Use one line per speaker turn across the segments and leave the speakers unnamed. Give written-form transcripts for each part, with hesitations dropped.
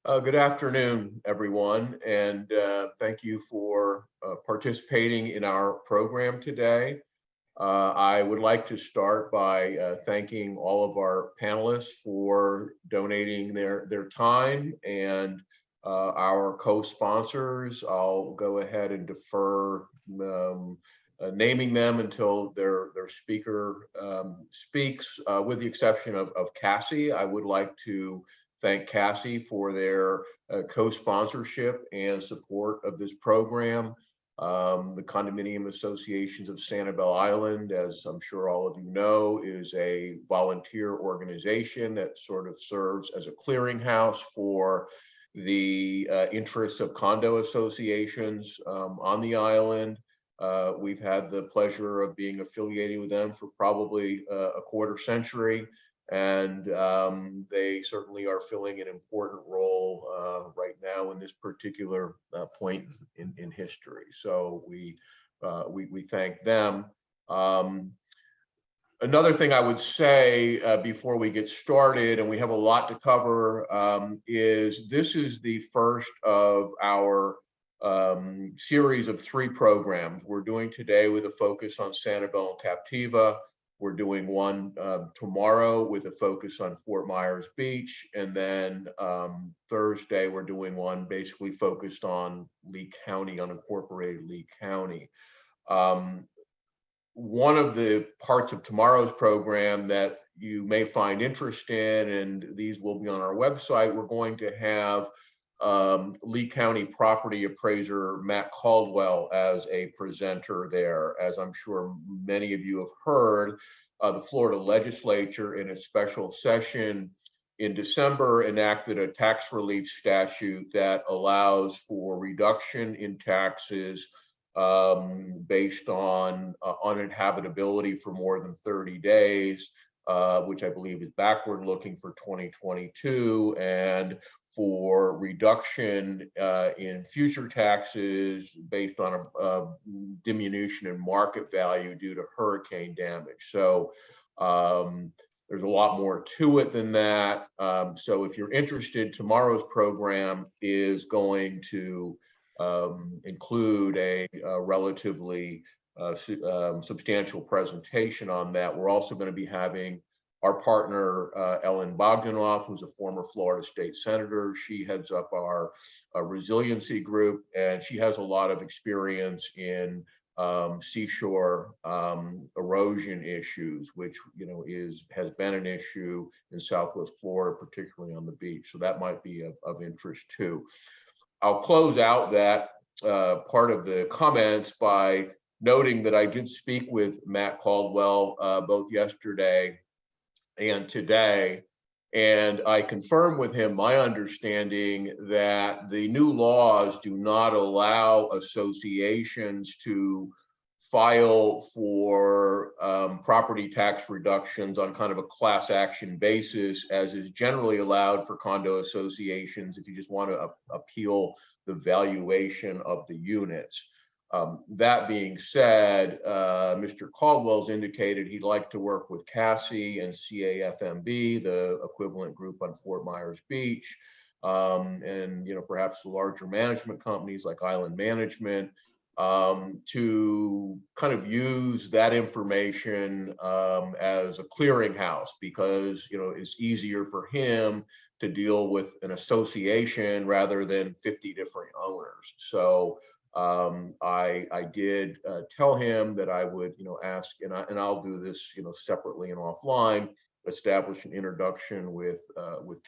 Good afternoon, everyone, and thank you for participating in our program today. I would like to start by thanking all of our panelists for donating their time and our co-sponsors. I'll go ahead and defer naming them until their speaker speaks, with the exception of Cassie. I would like to thank Cassie for their co-sponsorship and support of this program. The Condominium Associations of Sanibel Island, as I'm sure all of you know, is a volunteer organization that sort of serves as a clearinghouse for the interests of condo associations on the island. We've had the pleasure of being affiliated with them for probably a quarter century, and they certainly are filling an important role right now in this particular point in history. So we thank them. Another thing I would say before we get started, and we have a lot to cover, is this is the first of our series of 3 programs we're doing today with a focus on Sanibel and Captiva. We're doing one tomorrow with a focus on Fort Myers Beach, and then Thursday we're doing one basically focused on Lee County, unincorporated Lee County. One of the parts of tomorrow's program that you may find interest in, and these will be on our website, we're going to have Lee County property appraiser Matt Caldwell as a presenter there. As I'm sure many of you have heard, the Florida legislature in a special session in December enacted a tax relief statute that allows for reduction in taxes based on uninhabitability for more than 30 days, which I believe is backward looking for 2022, and for reduction in future taxes based on a diminution in market value due to hurricane damage. So there's a lot more to it than that. So if you're interested, tomorrow's program is going to include a relatively substantial presentation on that. We're also going to be having our partner, Ellen Bogdanoff, who's a former Florida state senator. She heads up our resiliency group, and she has a lot of experience in seashore erosion issues, which has been an issue in Southwest Florida, particularly on the beach. So that might be of interest too. I'll close out that part of the comments by noting that I did speak with Matt Caldwell both yesterday and today, and I confirmed with him my understanding that the new laws do not allow associations to file for property tax reductions on kind of a class action basis, as is generally allowed for condo associations if you just want to appeal the valuation of the units. That being said, Mr. Caldwell's indicated he'd like to work with Cassie and CAFMB, the equivalent group on Fort Myers Beach, and perhaps the larger management companies like Island Management, to kind of use that information as a clearinghouse, because it's easier for him to deal with an association rather than 50 different owners. So I did tell him that I would ask, and I'll do this separately and offline, establish an introduction with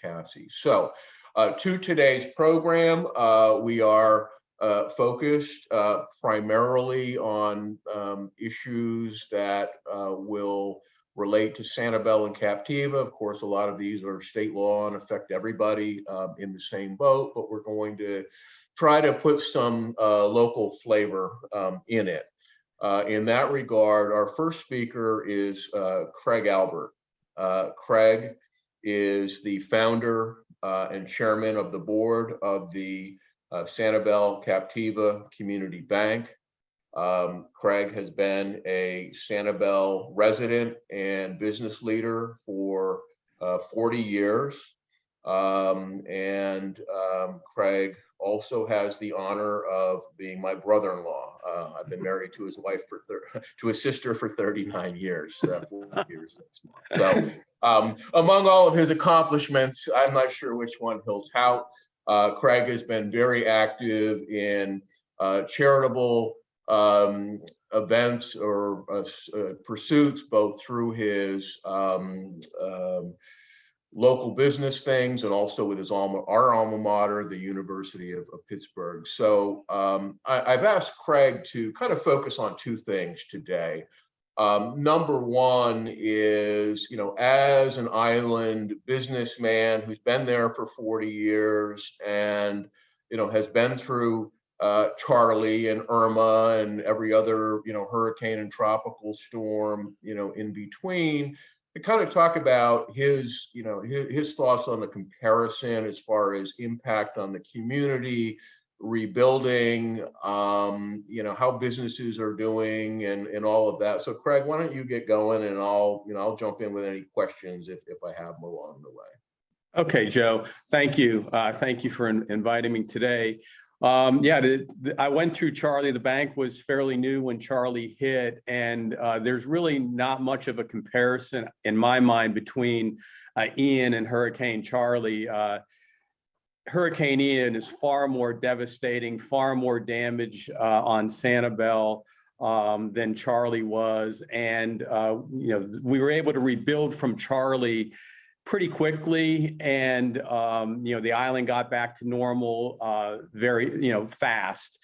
Cassie. So to today's program, we are focused primarily on issues that will relate to Sanibel and Captiva. Of course, a lot of these are state law and affect everybody in the same boat, but we're going to try to put some local flavor in it. In that regard, our first speaker is Craig Albert. Craig is the founder and chairman of the board of the Sanibel Captiva Community Bank. Craig has been a Sanibel resident and business leader for 40 years. Craig also has the honor of being my brother-in-law. I've been married to his wife to his sister for 39 years, 40 years next month. So among all of his accomplishments, I'm not sure which one he'll tout. Craig has been very active in charitable events or pursuits, both through his local business things and also with our alma mater, the University of Pittsburgh. So I've asked Craig to kind of focus on two things today. Number one is, as an island businessman who's been there for 40 years and, has been through Charlie and Irma and every other, hurricane and tropical storm, in between, to kind of talk about his thoughts on the comparison as far as impact on the community, rebuilding, how businesses are doing and all of that. So Craig, why don't you get going, and I'll jump in with any questions if I have them along the way.
Okay, Joe, thank you. Thank you for inviting me today. I went through Charlie. The bank was fairly new when Charlie hit, and there's really not much of a comparison in my mind between Ian and Hurricane Charlie. Hurricane Ian is far more devastating, far more damage on Sanibel than Charlie was. And, we were able to rebuild from Charlie pretty quickly. And, the island got back to normal very, fast.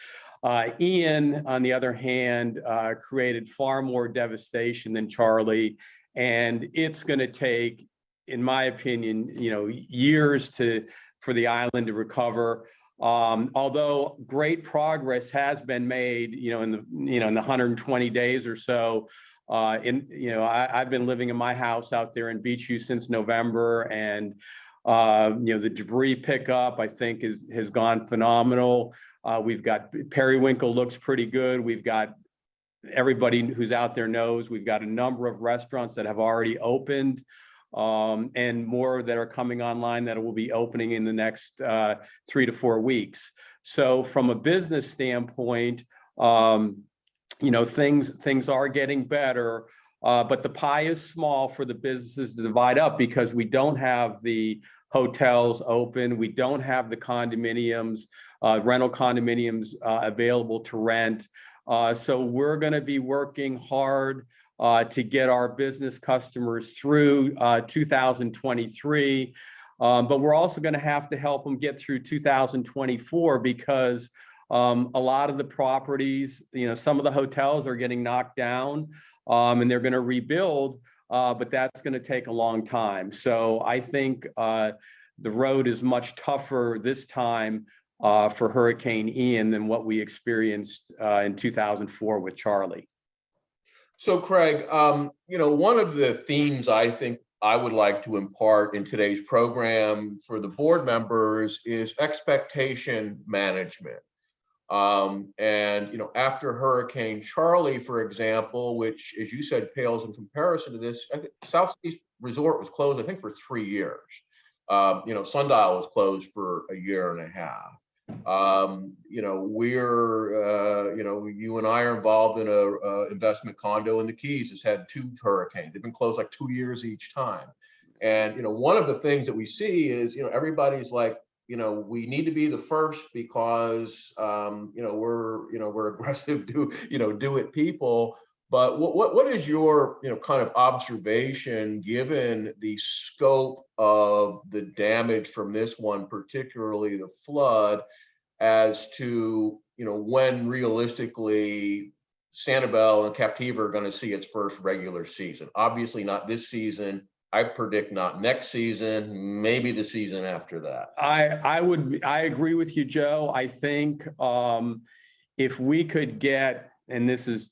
Ian, on the other hand, created far more devastation than Charlie. And it's going to take, in my opinion, years for the island to recover. Although great progress has been made, in the 120 days or so. I've been living in my house out there in Beachview since November, and the debris pickup I think has gone phenomenal. We've got Periwinkle looks pretty good. We've got everybody who's out there knows we've got a number of restaurants that have already opened. And more that are coming online that will be opening in the next 3 to 4 weeks. So from a business standpoint, things are getting better, but the pie is small for the businesses to divide up because we don't have the hotels open. We don't have the condominiums, rental condominiums available to rent. So we're going to be working hard to get our business customers through 2023. But we're also going to have to help them get through 2024 because a lot of the properties, some of the hotels are getting knocked down and they're going to rebuild, but that's going to take a long time. So I think the road is much tougher this time for Hurricane Ian than what we experienced in 2004 with Charlie.
So Craig, one of the themes I think I would like to impart in today's program for the board members is expectation management. After Hurricane Charlie, for example, which, as you said, pales in comparison to this, I think Southeast Resort was closed, I think, for 3 years. Sundial was closed for a year and a half. You and I are involved in a investment condo in the Keys. It's had 2 hurricanes. They've been closed like 2 years each time. And, one of the things that we see is, everybody's like, we need to be the first because, we're aggressive, do it people. But what is your, kind of observation given the scope of the damage from this one, particularly the flood, as to, when realistically Sanibel and Captiva are going to see its first regular season? Obviously not this season. I predict not next season, maybe the season after that.
I agree with you, Joe. I think if we could get, and this is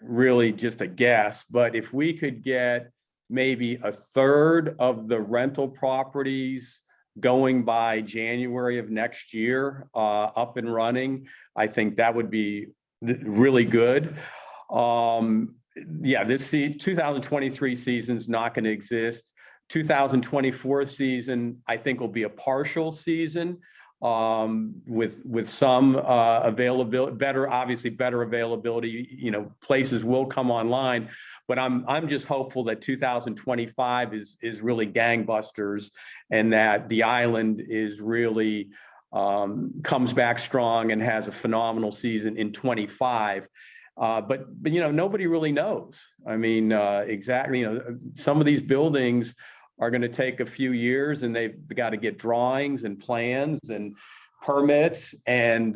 really just a guess, but if we could get maybe a third of the rental properties going by January of next year up and running, I think that would be really good. This 2023 season is not going to exist. 2024 season, I think, will be a partial season with some availability, better availability. Places will come online, but I'm just hopeful that 2025 is really gangbusters, and that the island is really comes back strong and has a phenomenal season in 25. But nobody really knows. I mean, exactly. Some of these buildings are going to take a few years, and they've got to get drawings and plans and permits, and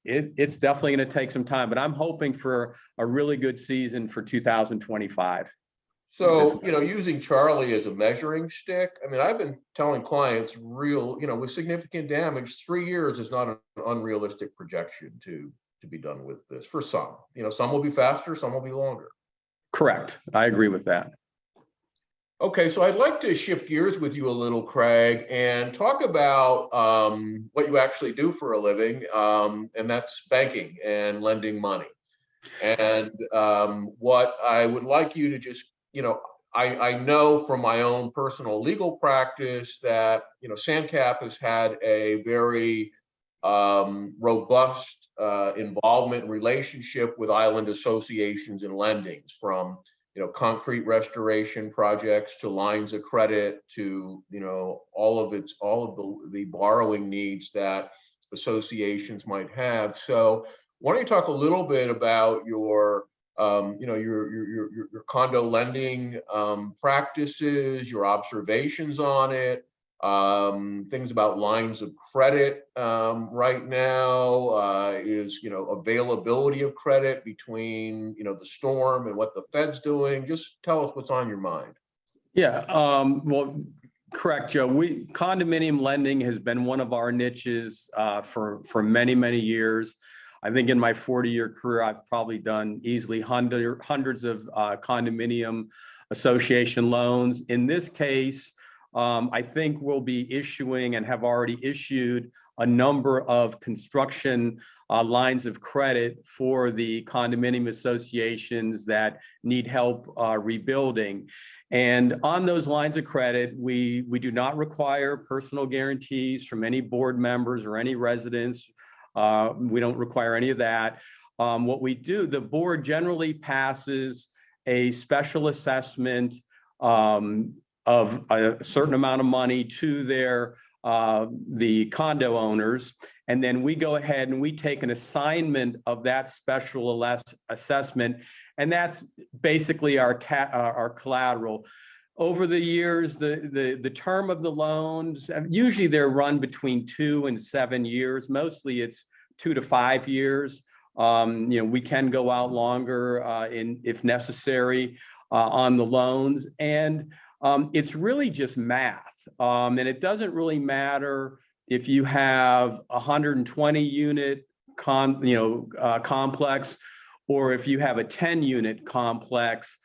it's definitely going to take some time. But I'm hoping for a really good season for 2025.
So, using Charlie as a measuring stick, I mean, I've been telling clients with significant damage, 3 years is not an unrealistic projection to be done with this for some. Some will be faster, some will be longer.
Correct. I agree with that.
Okay, so I'd like to shift gears with you a little, Craig, and talk about what you actually do for a living, and that's banking and lending money. And what I would like you to just, I know from my own personal legal practice that, SanCap has had a very robust involvement and relationship with island associations and lendings, from concrete restoration projects to lines of credit to all of the borrowing needs that associations might have. So why don't you talk a little bit about your condo lending practices, your observations on it, things about lines of credit right now, is availability of credit between the storm and what the Fed's doing. Just tell us what's on your mind.
Yeah, well, correct, Joe. Condominium lending has been one of our niches for many years. I think in my 40-year career, I've probably done easily hundreds of condominium association loans. In this case, I think we'll be issuing and have already issued a number of construction lines of credit for the condominium associations that need help rebuilding. And on those lines of credit, we do not require personal guarantees from any board members or any residents. We don't require any of that. What we do, the board generally passes a special assessment of a certain amount of money to the condo owners, and then we go ahead and we take an assignment of that special assessment, and that's basically our collateral. Over the years, the term of the loans, usually they're run between 2 and 7 years. Mostly it's 2 to 5 years. We can go out longer if necessary on the loans, and it's really just math. And it doesn't really matter if you have 120 unit complex or if you have a 10 unit complex.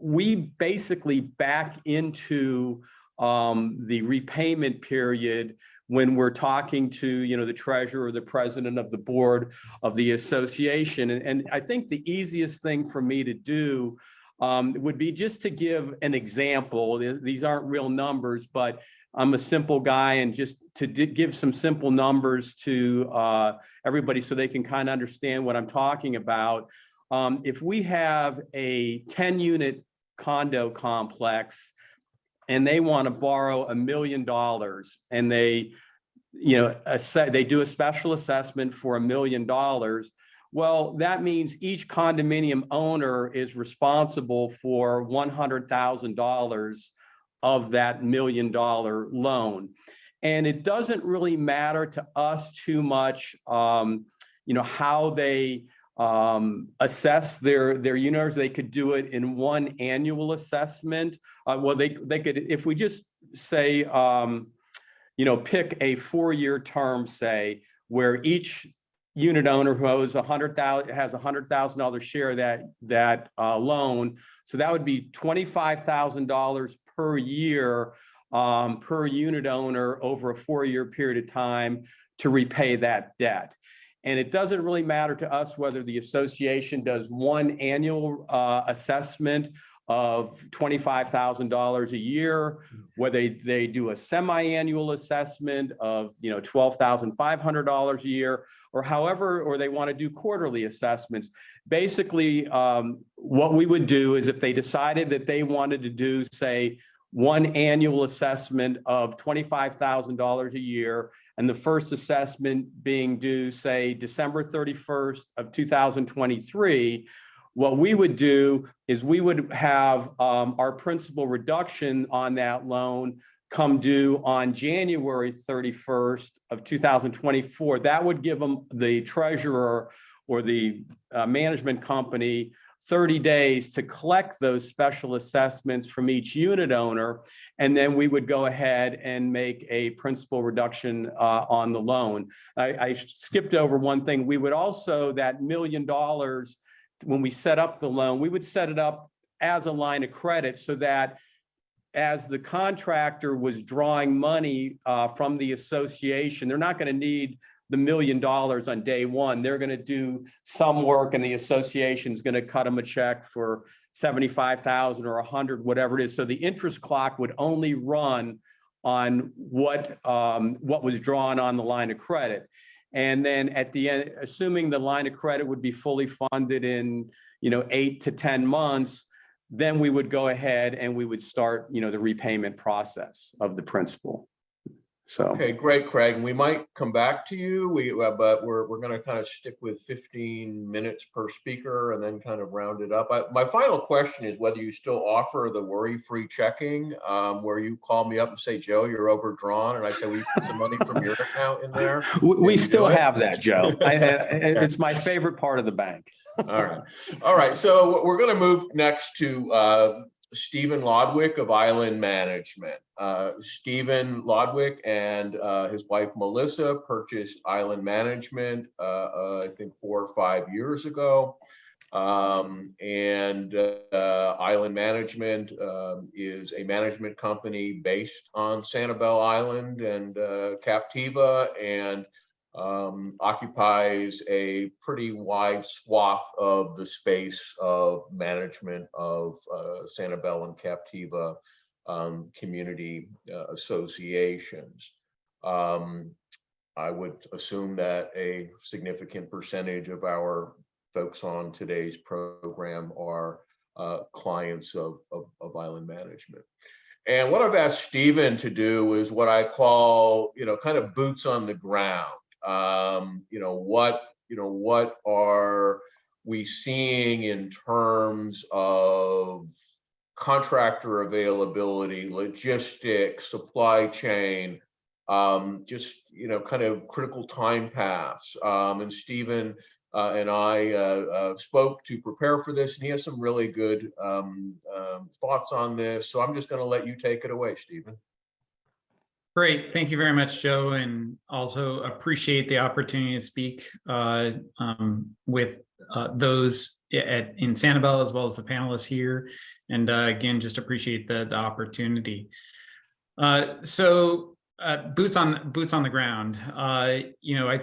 We basically back into the repayment period when we're talking to the treasurer or the president of the board of the association. And I think the easiest thing for me to do would be just to give an example. These aren't real numbers, but I'm a simple guy, and just to give some simple numbers to everybody so they can kind of understand what I'm talking about. If we have a 10 unit condo complex and they want to borrow $1 million, and they do a special assessment for $1 million, well, that means each condominium owner is responsible for $100,000 of that $1 million loan. And it doesn't really matter to us too much, how they assess their units. They could do it in one annual assessment. Well, they could, if we just say, pick a 4-year term, say, where each unit owner who owes has $100,000 share of that loan. So that would be $25,000 per year per unit owner over a 4-year period of time to repay that debt. And it doesn't really matter to us whether the association does one annual assessment of $25,000 a year, whether they do a semi-annual assessment of $12,500 a year, or however, or they want to do quarterly assessments. Basically, what we would do is if they decided that they wanted to do, say, one annual assessment of $25,000 a year, and the first assessment being due, say, December 31st of 2023, what we would do is we would have our principal reduction on that loan come due on January 31st of 2024. That would give them, the treasurer or the management company, 30 days to collect those special assessments from each unit owner. And then we would go ahead and make a principal reduction on the loan. I skipped over one thing. We would also, that $1 million, when we set up the loan, we would set it up as a line of credit so that as the contractor was drawing money from the association, they're not going to need the $1 million on day one. They're going to do some work and the association is going to cut them a check for $75,000 or $100,000, whatever it is. So the interest clock would only run on what was drawn on the line of credit. And then at the end, assuming the line of credit would be fully funded in 8 to 10 months, then we would go ahead and we would start the repayment process of the principal. So
okay, great, Craig. And we might come back to you. But we're going to kind of stick with 15 minutes per speaker and then kind of round it up. My final question is whether you still offer the worry-free checking, where you call me up and say, Joe, you're overdrawn, and I say, we put some money from your account in there.
We still have that, Joe. It's my favorite part of the bank.
All right. So we're going to move next to Stephen Lodwick of Island Management. Stephen Lodwick and his wife Melissa purchased Island Management, I think 4 or 5 years ago. And Island Management is a management company based on Sanibel Island and Captiva, and occupies a pretty wide swath of the space of management of Sanibel and Captiva community associations. I would assume that a significant percentage of our folks on today's program are clients of Island Management. And what I've asked Stephen to do is what I call, kind of boots on the ground. What are we seeing in terms of contractor availability, logistics, supply chain, just, kind of critical time paths. And Stephen and I spoke to prepare for this, and he has some really good thoughts on this. So I'm just going to let you take it away, Stephen.
Great. Thank you very much, Joe, and also appreciate the opportunity to speak with those in Sanibel as well as the panelists here. And again, just appreciate the opportunity. So boots on the ground. I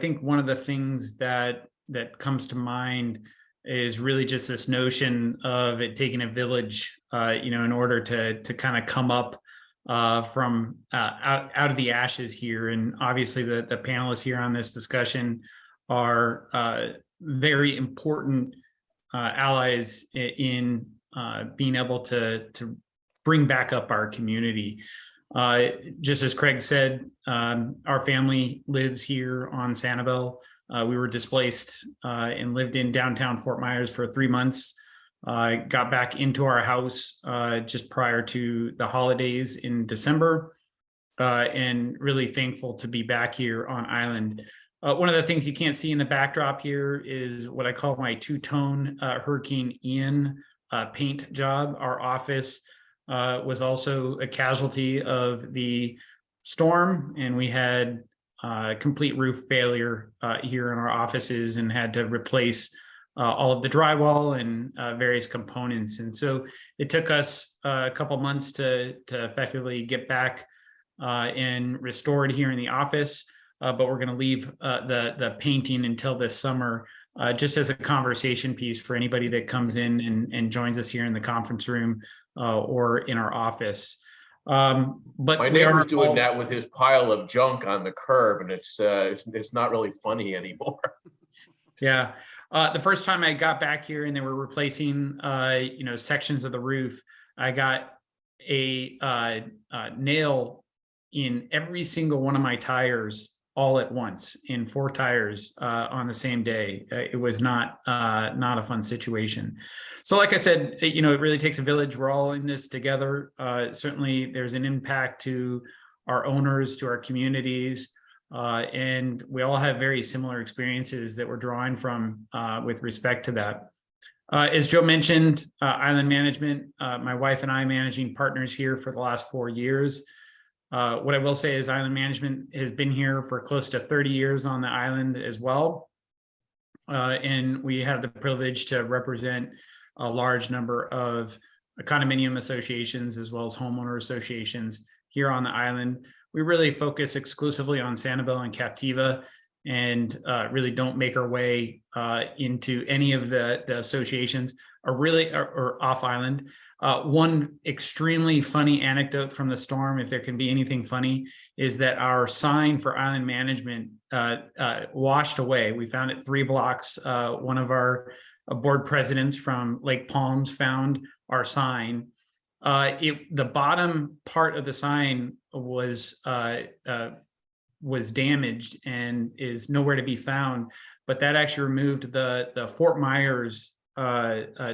think one of the things that comes to mind is really just this notion of it taking a village, in order to kind of come up from out of the ashes here. And obviously the panelists here on this discussion are very important allies in being able to bring back up our community. Just as Craig said, our family lives here on Sanibel. We were displaced and lived in downtown Fort Myers for 3 months. Got back into our house just prior to the holidays in December, and really thankful to be back here on Island. One of the things you can't see in the backdrop here is what I call my two-tone Hurricane Ian paint job. Our office was also a casualty of the storm, and we had complete roof failure here in our offices and had to replace all of the drywall and various components. And so it took us a couple months to effectively get back and restore it here in the office. But we're going to leave the painting until this summer just as a conversation piece for anybody that comes in and joins us here in the conference room or in our office. But
my neighbor's doing that with his pile of junk on the curb, and it's not really funny anymore.
Yeah. The first time I got back here and they were replacing, sections of the roof, I got a nail in every single one of my tires all at once, in 4 tires on the same day. It was not a fun situation. So like I said, it really takes a village. We're all in this together. Certainly there's an impact to our owners, to our communities. And we all have very similar experiences that we're drawing from with respect to that. As Joe mentioned, island management, my wife and I managing partners here for the last 4 years. What I will say is island management has been here for close to 30 years on the island as well. And we have the privilege to represent a large number of condominium associations as well as homeowner associations here on the island. We really focus exclusively on Sanibel and Captiva, and really don't make our way into any of the associations or off island. One extremely funny anecdote from the storm, if there can be anything funny, is that our sign for island management washed away. We found it 3 blocks. One of our board presidents from Lake Palms found our sign. The bottom part of the sign was damaged and is nowhere to be found, but that actually removed the Fort Myers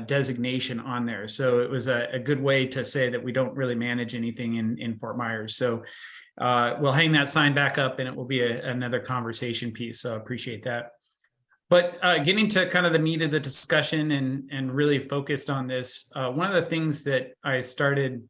designation on there. So it was a good way to say that we don't really manage anything in Fort Myers. So we'll hang that sign back up, and it will be another conversation piece. So I appreciate that. But getting to kind of the meat of the discussion and really focused on this, one of the things that I started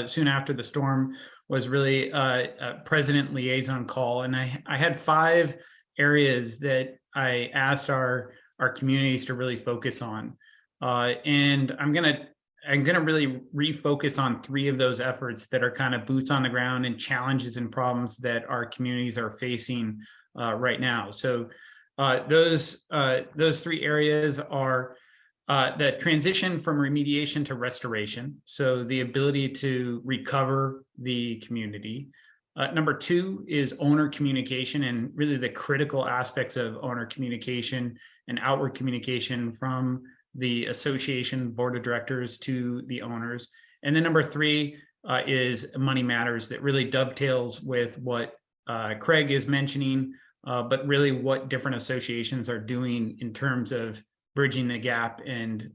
soon after the storm was really a president liaison call. And I had 5 areas that I asked our communities to really focus on. And I'm gonna really refocus on 3 of those efforts that are kind of boots on the ground and challenges and problems that our communities are facing right now. So those 3 areas are the transition from remediation to restoration. So the ability to recover the community. Number 2 is owner communication, and really the critical aspects of owner communication and outward communication from the association board of directors to the owners. And then number 3 is money matters, that really dovetails with what Craig is mentioning, but really what different associations are doing in terms of bridging the gap and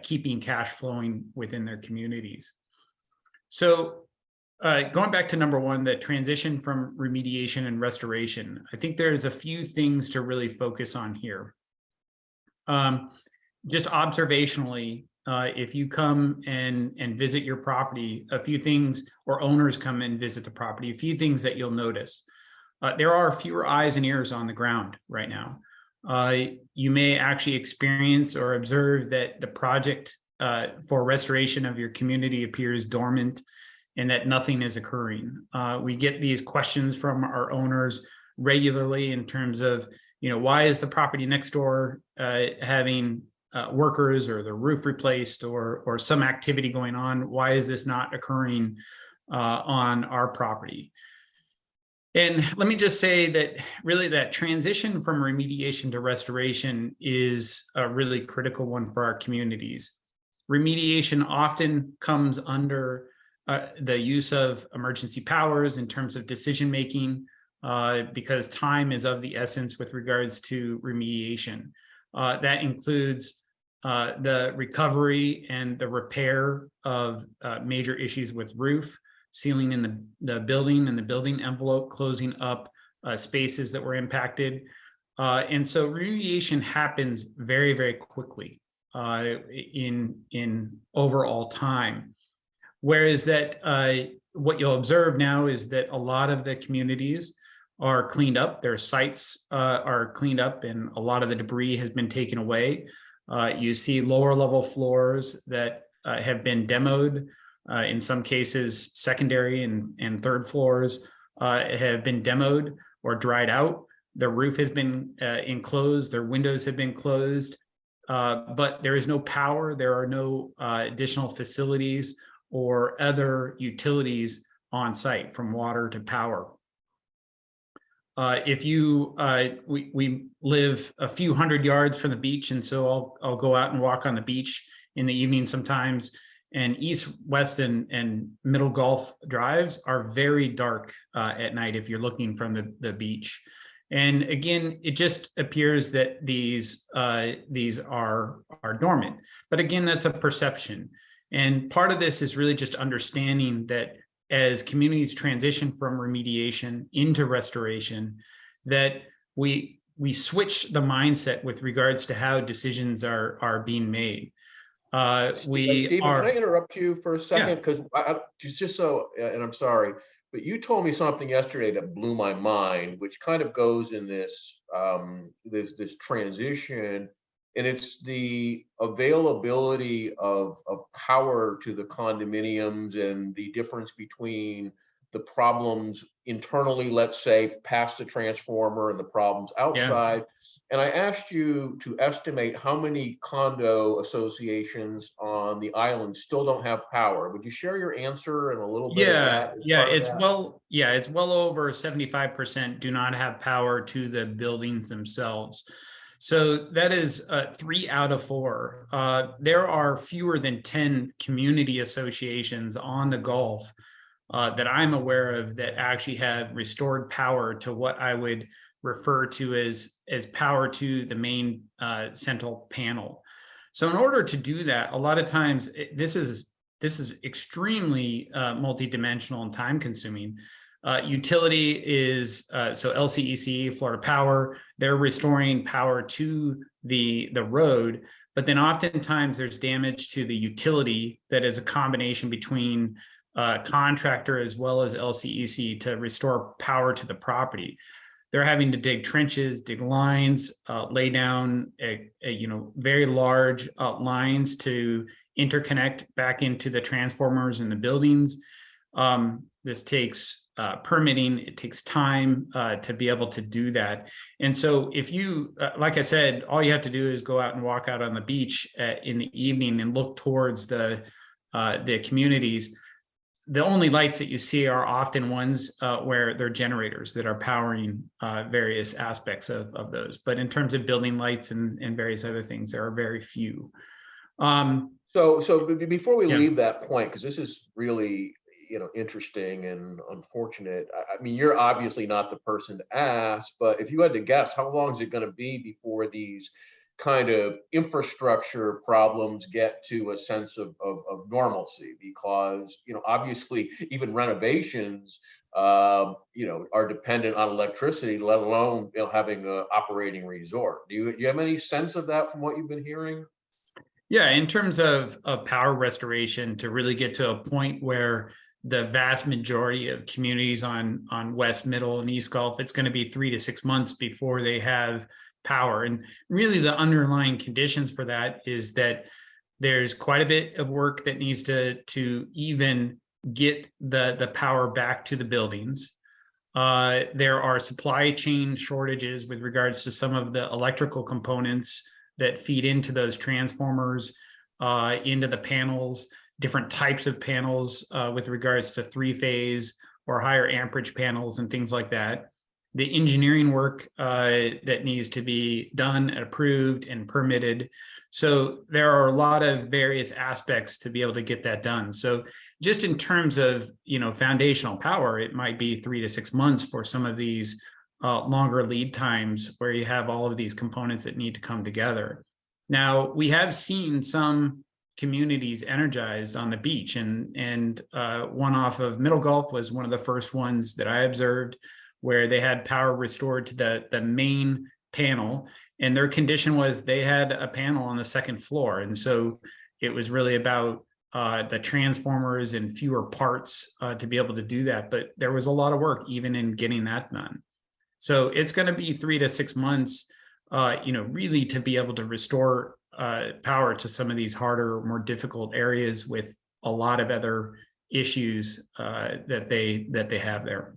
keeping cash flowing within their communities. So going back to number 1, the transition from remediation and restoration, I think there's a few things to really focus on here. Just observationally, if you come and visit your property, a few things, or owners come and visit the property, a few things that you'll notice. There are fewer eyes and ears on the ground right now. You may actually experience or observe that the project for restoration of your community appears dormant and that nothing is occurring. We get these questions from our owners regularly in terms of, why is the property next door having workers or the roof replaced or some activity going on? Why is this not occurring on our property? And let me just say that really that transition from remediation to restoration is a really critical one for our communities. Remediation often comes under the use of emergency powers in terms of decision-making because time is of the essence with regards to remediation. That includes the recovery and the repair of major issues with roof, sealing in the building and the building envelope, closing up spaces that were impacted. And so remediation happens very, very quickly in overall time. Whereas that what you'll observe now is that a lot of the communities are cleaned up, their sites are cleaned up, and a lot of the debris has been taken away. You see lower level floors that have been demoed. In some cases, secondary and 3rd floors have been demoed or dried out. Their roof has been enclosed, their windows have been closed, but there is no power. There are no additional facilities or other utilities on site, from water to power. If you, we live a few hundred yards from the beach, and so I'll go out and walk on the beach in the evening sometimes. And east, west, and middle Gulf drives are very dark at night if you're looking from the beach. And again, it just appears that these are dormant. But again, that's a perception. And part of this is really just understanding that as communities transition from remediation into restoration, that we switch the mindset with regards to how decisions are being made.
Stephen, can I interrupt you for a second? Because just so, and I'm sorry, but you told me something yesterday that blew my mind, which kind of goes in this this transition, and it's the availability of power to the condominiums and the difference between the problems internally, let's say, past the transformer, and the problems outside. And I asked you to estimate how many condo associations on the island still don't have power. Would you share your answer and a little bit of that?
It's well over 75% do not have power to the buildings themselves. So that is 3 out of 4. There are fewer than 10 community associations on the Gulf that I'm aware of that actually have restored power to what I would refer to as power to the main central panel. So in order to do that, a lot of times this is extremely multidimensional and time consuming. Utility is so LCEC, Florida Power, they're restoring power to the road, but then oftentimes there's damage to the utility that is a combination between contractor as well as LCEC to restore power to the property. They're having to dig trenches, dig lines, lay down very large lines to interconnect back into the transformers in the buildings. This takes permitting, it takes time to be able to do that. And so if you, like I said, all you have to do is go out and walk out on the beach in the evening and look towards the communities. The only lights that you see are often ones where they're generators that are powering various aspects of those. But in terms of building lights and various other things, there are very few.
So before we leave that point, because this is really interesting and unfortunate. I mean, you're obviously not the person to ask, but if you had to guess, how long is it going to be before these kind of infrastructure problems get to a sense of normalcy? Because obviously even renovations are dependent on electricity, let alone having an operating resort. Do you have any sense of that from what you've been hearing?
Yeah, in terms of power restoration, to really get to a point where the vast majority of communities on West, Middle, and East Gulf, it's going to be 3 to 6 months before they have power. And really the underlying conditions for that is that there's quite a bit of work that needs to even get the power back to the buildings. There are supply chain shortages with regards to some of the electrical components that feed into those transformers, into the panels, different types of panels with regards to 3-phase or higher amperage panels and things like that. The engineering work that needs to be done, approved, and permitted. So there are a lot of various aspects to be able to get that done. So just in terms of foundational power, it might be 3 to 6 months for some of these longer lead times where you have all of these components that need to come together. Now, we have seen some communities energized on the beach, and one off of Middle Gulf was one of the first ones that I observed, where they had power restored to the main panel, and their condition was they had a panel on the second floor. And so it was really about the transformers and fewer parts to be able to do that. But there was a lot of work even in getting that done. So it's going to be 3 to 6 months, really to be able to restore power to some of these harder, more difficult areas with a lot of other issues that they have there.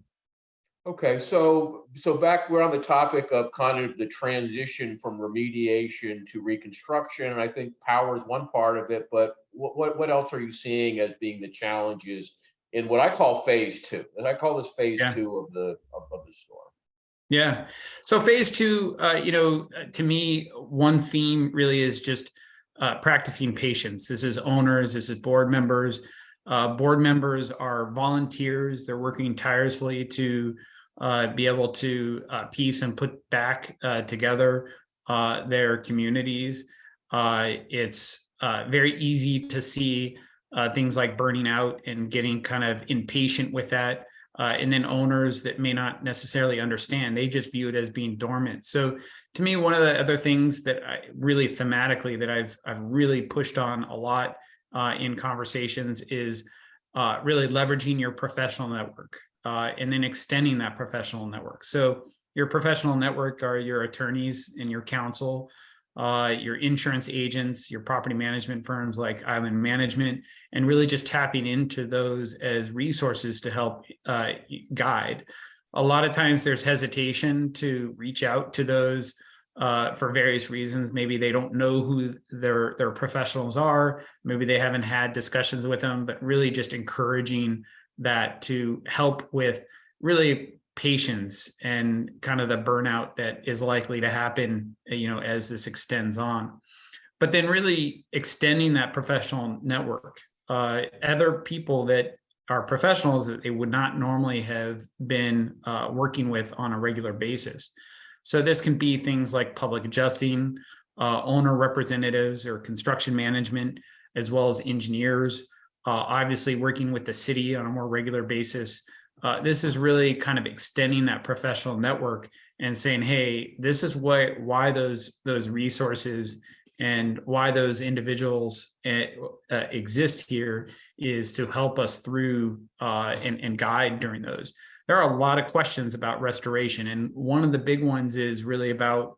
Okay, so back, we're on the topic of kind of the transition from remediation to reconstruction, and I think power is one part of it, but what else are you seeing as being the challenges in what I call phase two? And I call this phase
Yeah.
two of the storm.
Yeah. So phase two, to me, one theme really is just practicing patience. This is owners, this is board members. Board members are volunteers. They're working tirelessly to be able to piece and put back together their communities. It's very easy to see things like burning out and getting kind of impatient with that. And then owners that may not necessarily understand, they just view it as being dormant. So to me, one of the other things that I really thematically that I've really pushed on a lot in conversations is really leveraging your professional network and then extending that professional network. So your professional network are your attorneys and your counsel, your insurance agents, your property management firms like Island Management, and really just tapping into those as resources to help guide. A lot of times there's hesitation to reach out to those for various reasons. Maybe they don't know who their professionals are. Maybe they haven't had discussions with them, but really just encouraging that to help with really patience and kind of the burnout that is likely to happen, as this extends on. But then really extending that professional network, other people that are professionals that they would not normally have been working with on a regular basis. So this can be things like public adjusting, owner representatives or construction management, as well as engineers, obviously working with the city on a more regular basis. This is really kind of extending that professional network and saying, hey, this is why those resources and why those individuals exist here is to help us through and guide during those. There are a lot of questions about restoration. And one of the big ones is really about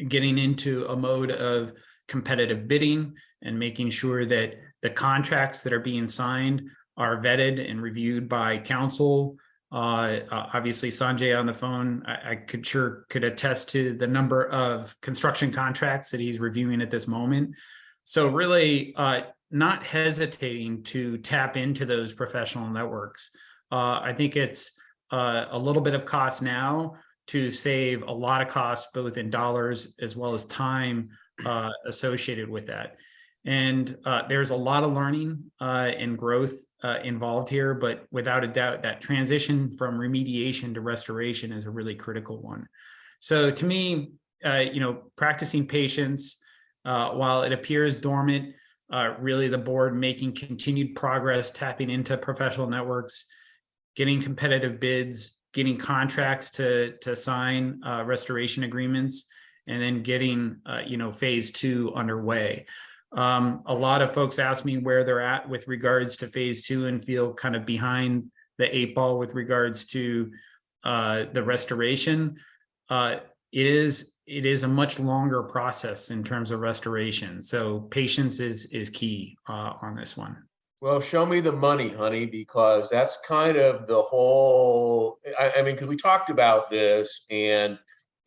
getting into a mode of competitive bidding and making sure that the contracts that are being signed are vetted and reviewed by counsel. Obviously, Sanjay on the phone, I could attest to the number of construction contracts that he's reviewing at this moment. So really not hesitating to tap into those professional networks. I think it's a little bit of cost now to save a lot of costs, both in dollars as well as time associated with that. And there's a lot of learning and growth involved here, but without a doubt, that transition from remediation to restoration is a really critical one. So to me, practicing patience, while it appears dormant, really the board making continued progress, tapping into professional networks, getting competitive bids, getting contracts to sign restoration agreements, and then getting phase two underway. A lot of folks ask me where they're at with regards to phase two and feel kind of behind the 8 ball with regards to the restoration. It is a much longer process in terms of restoration. So patience is key on this one.
Well, show me the money, honey, because that's kind of the whole, I mean, because we talked about this and,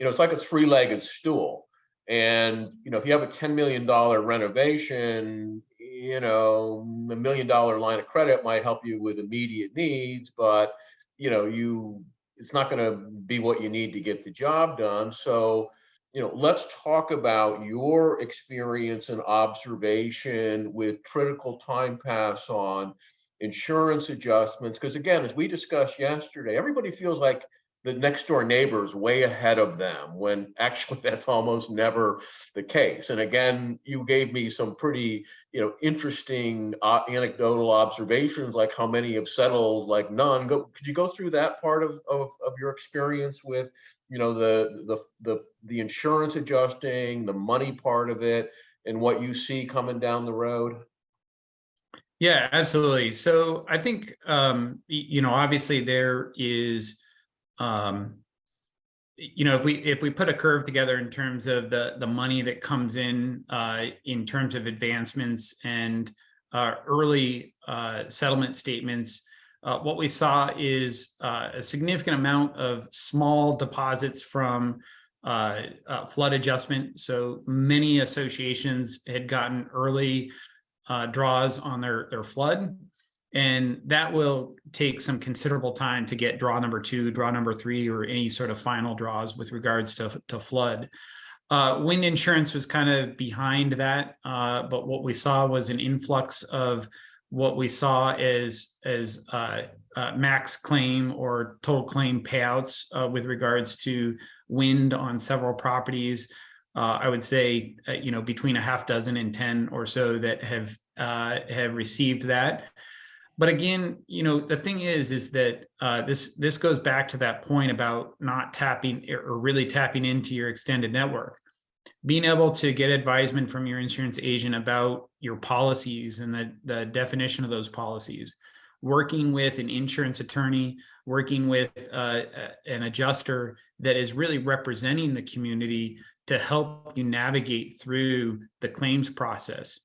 it's like a three-legged stool. And, if you have a $10 million renovation, a $1 million line of credit might help you with immediate needs, but, it's not going to be what you need to get the job done. So, let's talk about your experience and observation with critical time pass on insurance adjustments. Because again, as we discussed yesterday, everybody feels like the next door neighbor is way ahead of them when actually that's almost never the case. And again, you gave me some pretty, interesting anecdotal observations, like how many have settled, like none. Could you go through that part of your experience with, the insurance adjusting, the money part of it, and what you see coming down the road?
Yeah, absolutely. So I think, obviously there is, if we put a curve together in terms of the money that comes in terms of advancements and early settlement statements, what we saw is a significant amount of small deposits from flood adjustment. So many associations had gotten early draws on their flood, and that will take some considerable time to get draw number 2, draw number 3, or any sort of final draws with regards to flood. Wind insurance was kind of behind that, but what we saw was an influx of what we saw as max claim or total claim payouts with regards to wind on several properties. I would say, between a half dozen and 10 or so that have received that. But again, the thing is that this goes back to that point about not tapping or really tapping into your extended network. Being able to get advisement from your insurance agent about your policies and the definition of those policies, working with an insurance attorney, working with an adjuster that is really representing the community to help you navigate through the claims process.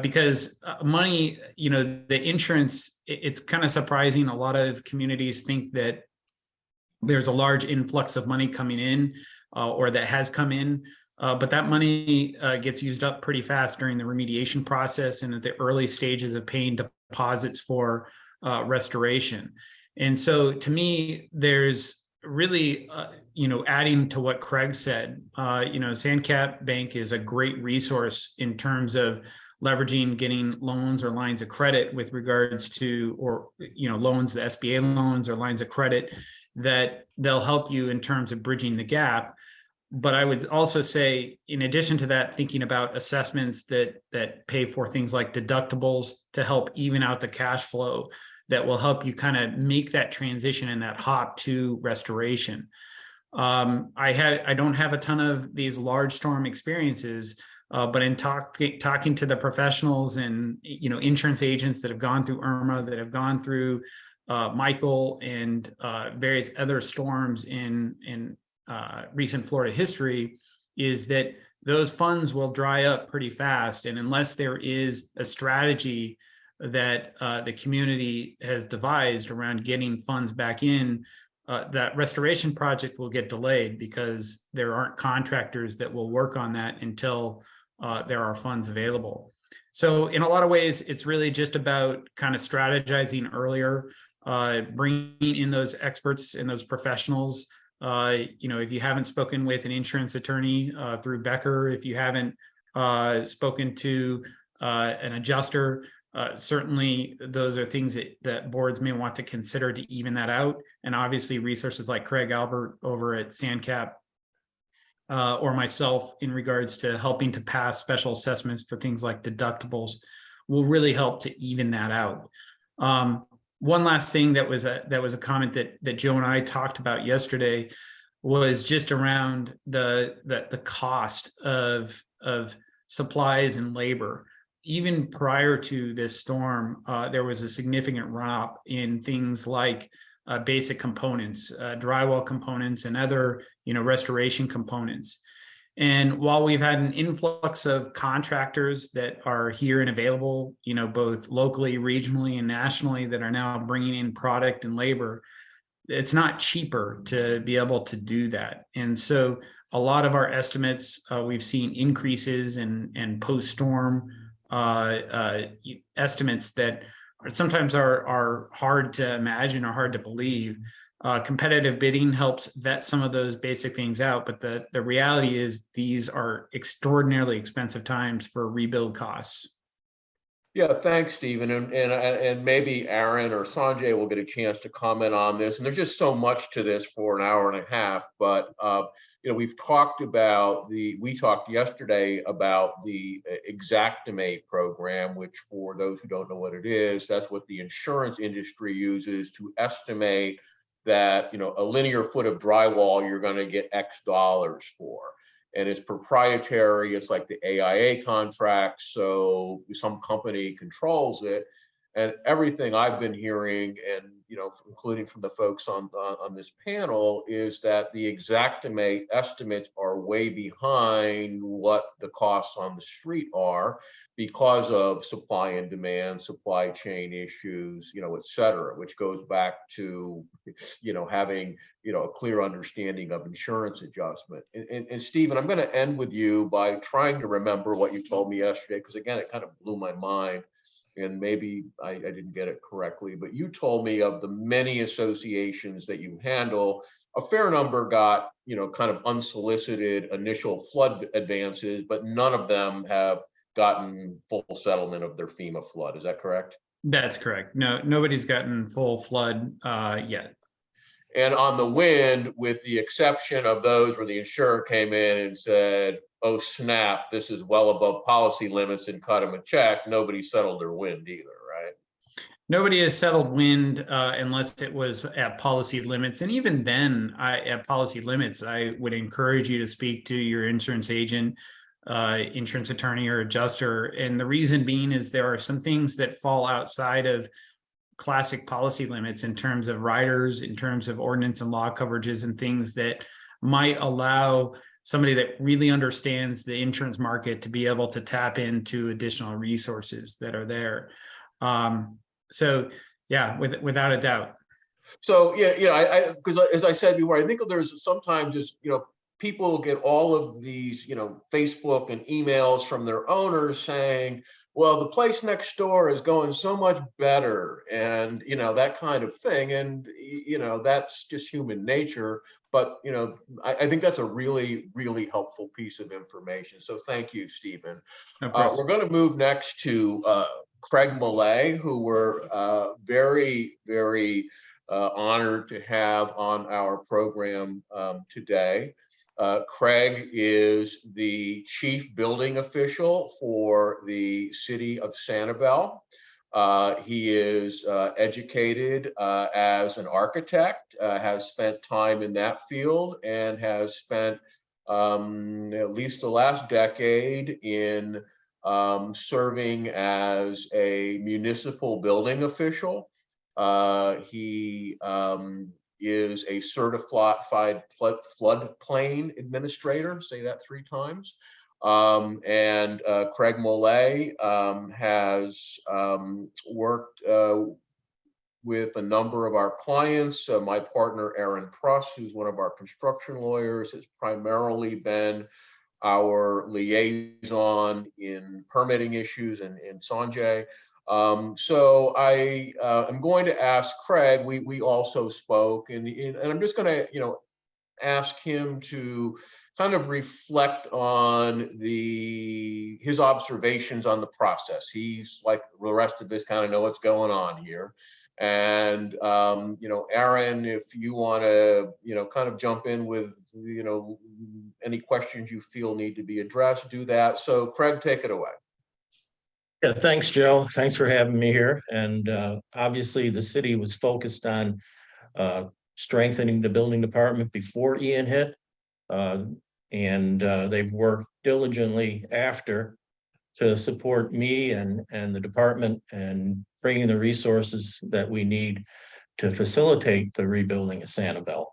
Because money, the insurance, it's kind of surprising. A lot of communities think that there's a large influx of money coming in or that has come in. But that money gets used up pretty fast during the remediation process and at the early stages of paying deposits for restoration. And so to me, there's really, adding to what Craig said, Sandcap Bank is a great resource in terms of leveraging getting loans or lines of credit with regards to, or, loans, the SBA loans or lines of credit that they'll help you in terms of bridging the gap. But I would also say, in addition to that, thinking about assessments that pay for things like deductibles to help even out the cash flow that will help you kind of make that transition and that hop to restoration. I don't have a ton of these large storm experiences, but in talking to the professionals and insurance agents that have gone through Irma, that have gone through Michael and various other storms in recent Florida history, is that those funds will dry up pretty fast. And unless there is a strategy that the community has devised around getting funds back in, that restoration project will get delayed because there aren't contractors that will work on that until there are funds available. So in a lot of ways, it's really just about kind of strategizing earlier, bringing in those experts and those professionals. If you haven't spoken with an insurance attorney through Becker, if you haven't spoken to an adjuster, certainly those are things that boards may want to consider to even that out. And obviously resources like Craig Albert over at Sandcap or myself in regards to helping to pass special assessments for things like deductibles will really help to even that out. One last thing that was a comment that Joe and I talked about yesterday was just around the cost of supplies and labor. Even prior to this storm, there was a significant run-up in things like basic components, drywall components, and other restoration components. And while we've had an influx of contractors that are here and available, both locally, regionally, and nationally, that are now bringing in product and labor, it's not cheaper to be able to do that. And so a lot of our estimates, we've seen increases in post-storm estimates that sometimes are hard to imagine or hard to believe. Competitive bidding helps vet some of those basic things out, but the reality is these are extraordinarily expensive times for rebuild costs.
Yeah, thanks, Stephen. And maybe Aaron or Sanjay will get a chance to comment on this. And there's just so much to this for an hour and a half. But we talked yesterday about the Xactimate program, which, for those who don't know what it is, that's what the insurance industry uses to estimate that a linear foot of drywall you're going to get X dollars for. And it's proprietary. It's like the AIA contract, so some company controls it. And everything I've been hearing, and including from the folks on this panel, is that the exact estimates are way behind what the costs on the street are because of supply and demand, supply chain issues, et cetera, which goes back to having a clear understanding of insurance adjustment. And Stephen, I'm going to end with you by trying to remember what you told me yesterday, because again, it kind of blew my mind. And maybe I didn't get it correctly, but you told me of the many associations that you handle, a fair number got, kind of unsolicited initial flood advances, but none of them have gotten full settlement of their FEMA flood. Is that correct?
That's correct. No, nobody's gotten full flood yet.
And on the wind, with the exception of those where the insurer came in and said, oh, snap, this is well above policy limits, and cut them a check, nobody settled their wind either, right?
Nobody has settled wind unless it was at policy limits. And even then, at policy limits, I would encourage you to speak to your insurance agent, insurance attorney, or adjuster. And the reason being is there are some things that fall outside of classic policy limits in terms of riders, in terms of ordinance and law coverages, and things that might allow somebody that really understands the insurance market to be able to tap into additional resources that are there. So yeah, without a doubt.
So yeah, because as I said before, I think there's sometimes just people get all of these Facebook and emails from their owners saying, well, the place next door is going so much better, and that kind of thing, and that's just human nature. But I think that's a really, really helpful piece of information. So thank you, Stephen. We're going to move next to Craig Millay, who we're very, very honored to have on our program today. Craig is the chief building official for the city of Sanibel. He is educated as an architect, has spent time in that field, and has spent at least the last decade in serving as a municipal building official. He is a certified floodplain administrator, say that 3 times. And Craig Millay has worked with a number of our clients. My partner, Aaron Pruss, who's one of our construction lawyers, has primarily been our liaison in permitting issues in Sanjay. So I am going to ask Craig, we also spoke, and I'm just going to, ask him to kind of reflect on his observations on the process. He's, like the rest of us, kind of know what's going on here. And, Aaron, if you want to, kind of jump in with, any questions you feel need to be addressed, do that. So Craig, take it away.
Yeah, thanks, Joe. Thanks for having me here. And obviously, the city was focused on strengthening the building department before Ian hit. And they've worked diligently after to support me and the department and bringing the resources that we need to facilitate the rebuilding of Sanibel.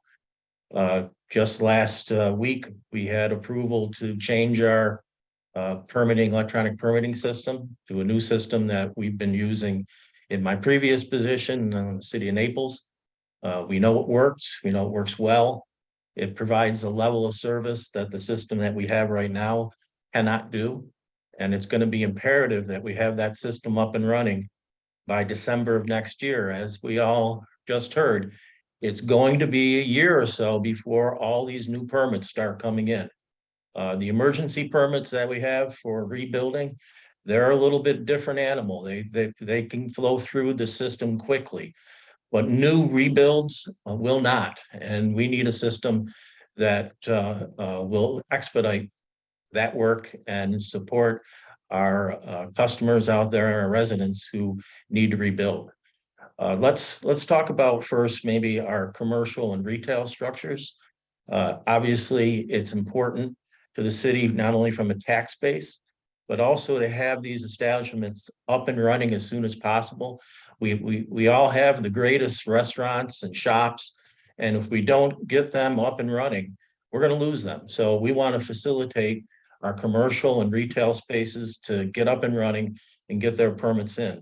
Just last week, we had approval to change our electronic permitting system to a new system that we've been using in my previous position in the city of Naples. We know it works. We know it works well. It provides a level of service that the system that we have right now cannot do. And it's going to be imperative that we have that system up and running by December of next year. As we all just heard, it's going to be a year or so before all these new permits start coming in. The emergency permits that we have for rebuilding, they're a little bit different animal. They can flow through the system quickly, but new rebuilds will not. And we need a system that will expedite that work and support our customers out there, our residents who need to rebuild. Let's talk about first maybe our commercial and retail structures. Obviously, it's important to the city, not only from a tax base, but also to have these establishments up and running as soon as possible. We all have the greatest restaurants and shops, and if we don't get them up and running, we're going to lose them. So we want to facilitate our commercial and retail spaces to get up and running and get their permits in.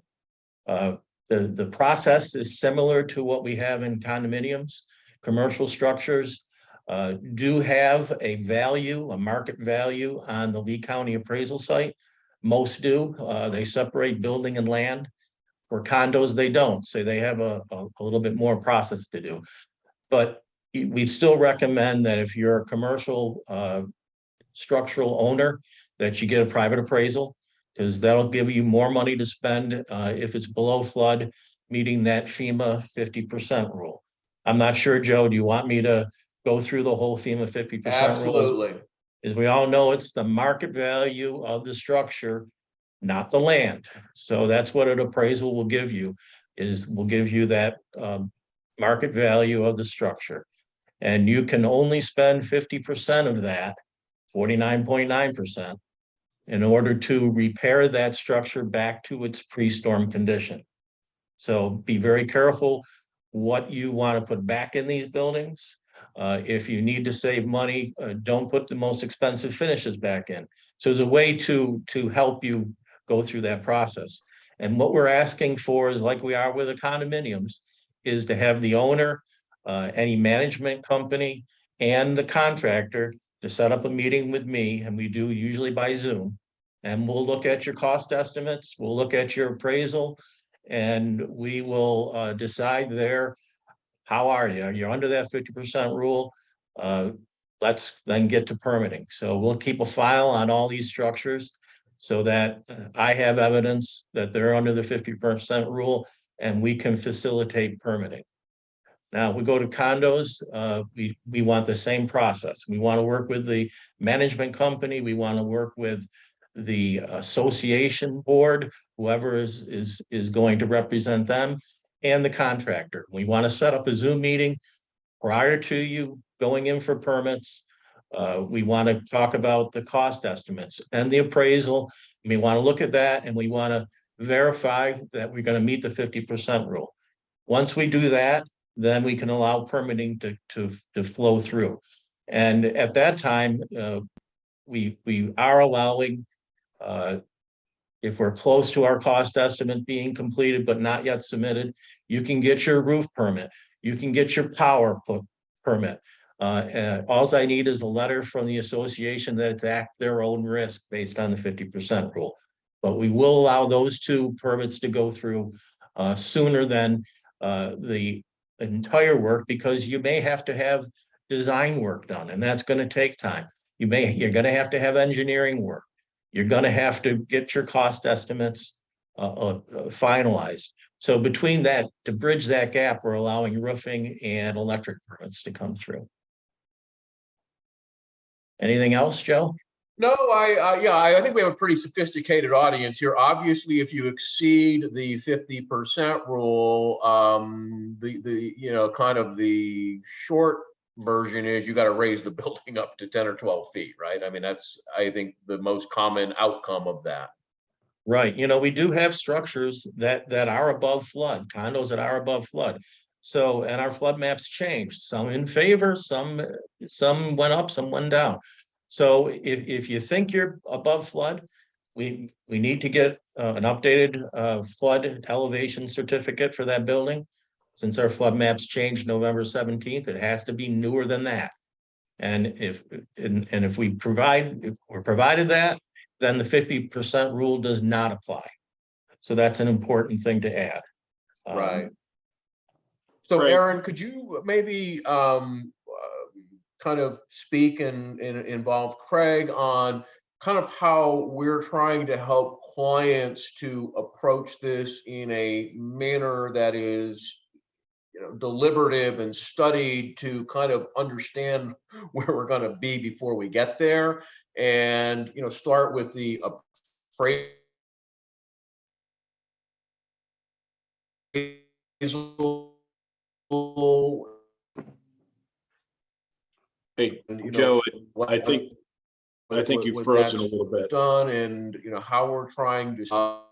The process is similar to what we have in condominiums. Commercial structures do have a value, a market value on the Lee County appraisal site. Most do. They separate building and land. For condos, they don't. So they have a little bit more process to do. But we still recommend that if you're a commercial structural owner, that you get a private appraisal, because that'll give you more money to spend if it's below flood, meeting that FEMA 50% rule. I'm not sure, Joe, do you want me to go through the whole FEMA 50% rule?
Absolutely.
As we all know, it's the market value of the structure, not the land. So that's what an appraisal will give you, will give you that market value of the structure. And you can only spend 50% of that, 49.9%, in order to repair that structure back to its pre-storm condition. So be very careful what you want to put back in these buildings. If you need to save money, don't put the most expensive finishes back in. So there's a way to help you go through that process. And what we're asking for is, like we are with the condominiums, is to have the owner, any management company, and the contractor to set up a meeting with me, and we do usually by Zoom. And we'll look at your cost estimates, we'll look at your appraisal, and we will decide there, how are you? You're under that 50% rule. Let's then get to permitting. So we'll keep a file on all these structures so that I have evidence that they're under the 50% rule, and we can facilitate permitting. Now we go to condos, we want the same process. We want to work with the management company. We want to work with the association board, whoever is going to represent them, and the contractor. We want to set up a Zoom meeting prior to you going in for permits. We want to talk about the cost estimates and the appraisal. We want to look at that, and we want to verify that we're going to meet the 50% rule. Once we do that, then we can allow permitting to flow through. And at that time, we are allowing, if we're close to our cost estimate being completed but not yet submitted, you can get your roof permit. You can get your power permit. All I need is a letter from the association that it's at their own risk based on the 50% rule. But we will allow those two permits to go through sooner than the entire work, because you may have to have design work done, and that's going to take time. You're going to have engineering work. You're going to have to get your cost estimates finalized. So between that, to bridge that gap, we're allowing roofing and electric permits to come through. Anything else, Joe?
No, I think we have a pretty sophisticated audience here. Obviously, if you exceed the 50% rule, the kind of the short version is you got to raise the building up to 10 or 12 feet, right? I mean, that's, I think, the most common outcome of that.
Right. You know, we do have structures that are above flood, condos that are above flood. So, and our flood maps changed, some in favor, some went up, some went down. So if you think you're above flood, we need to get an updated flood elevation certificate for that building. Since our flood maps changed November 17th, it has to be newer than that. And if we're provided that, then the 50% rule does not apply. So that's an important thing to add.
Right. So Aaron, could you maybe kind of speak and involve Craig on kind of how we're trying to help clients to approach this in a manner that is, deliberative and studied to kind of understand where we're going to be before we get there, and start with the appraisal.
Hey, Joe, I think I think you've
what
frozen a
that's
little bit.
done, and how we're trying to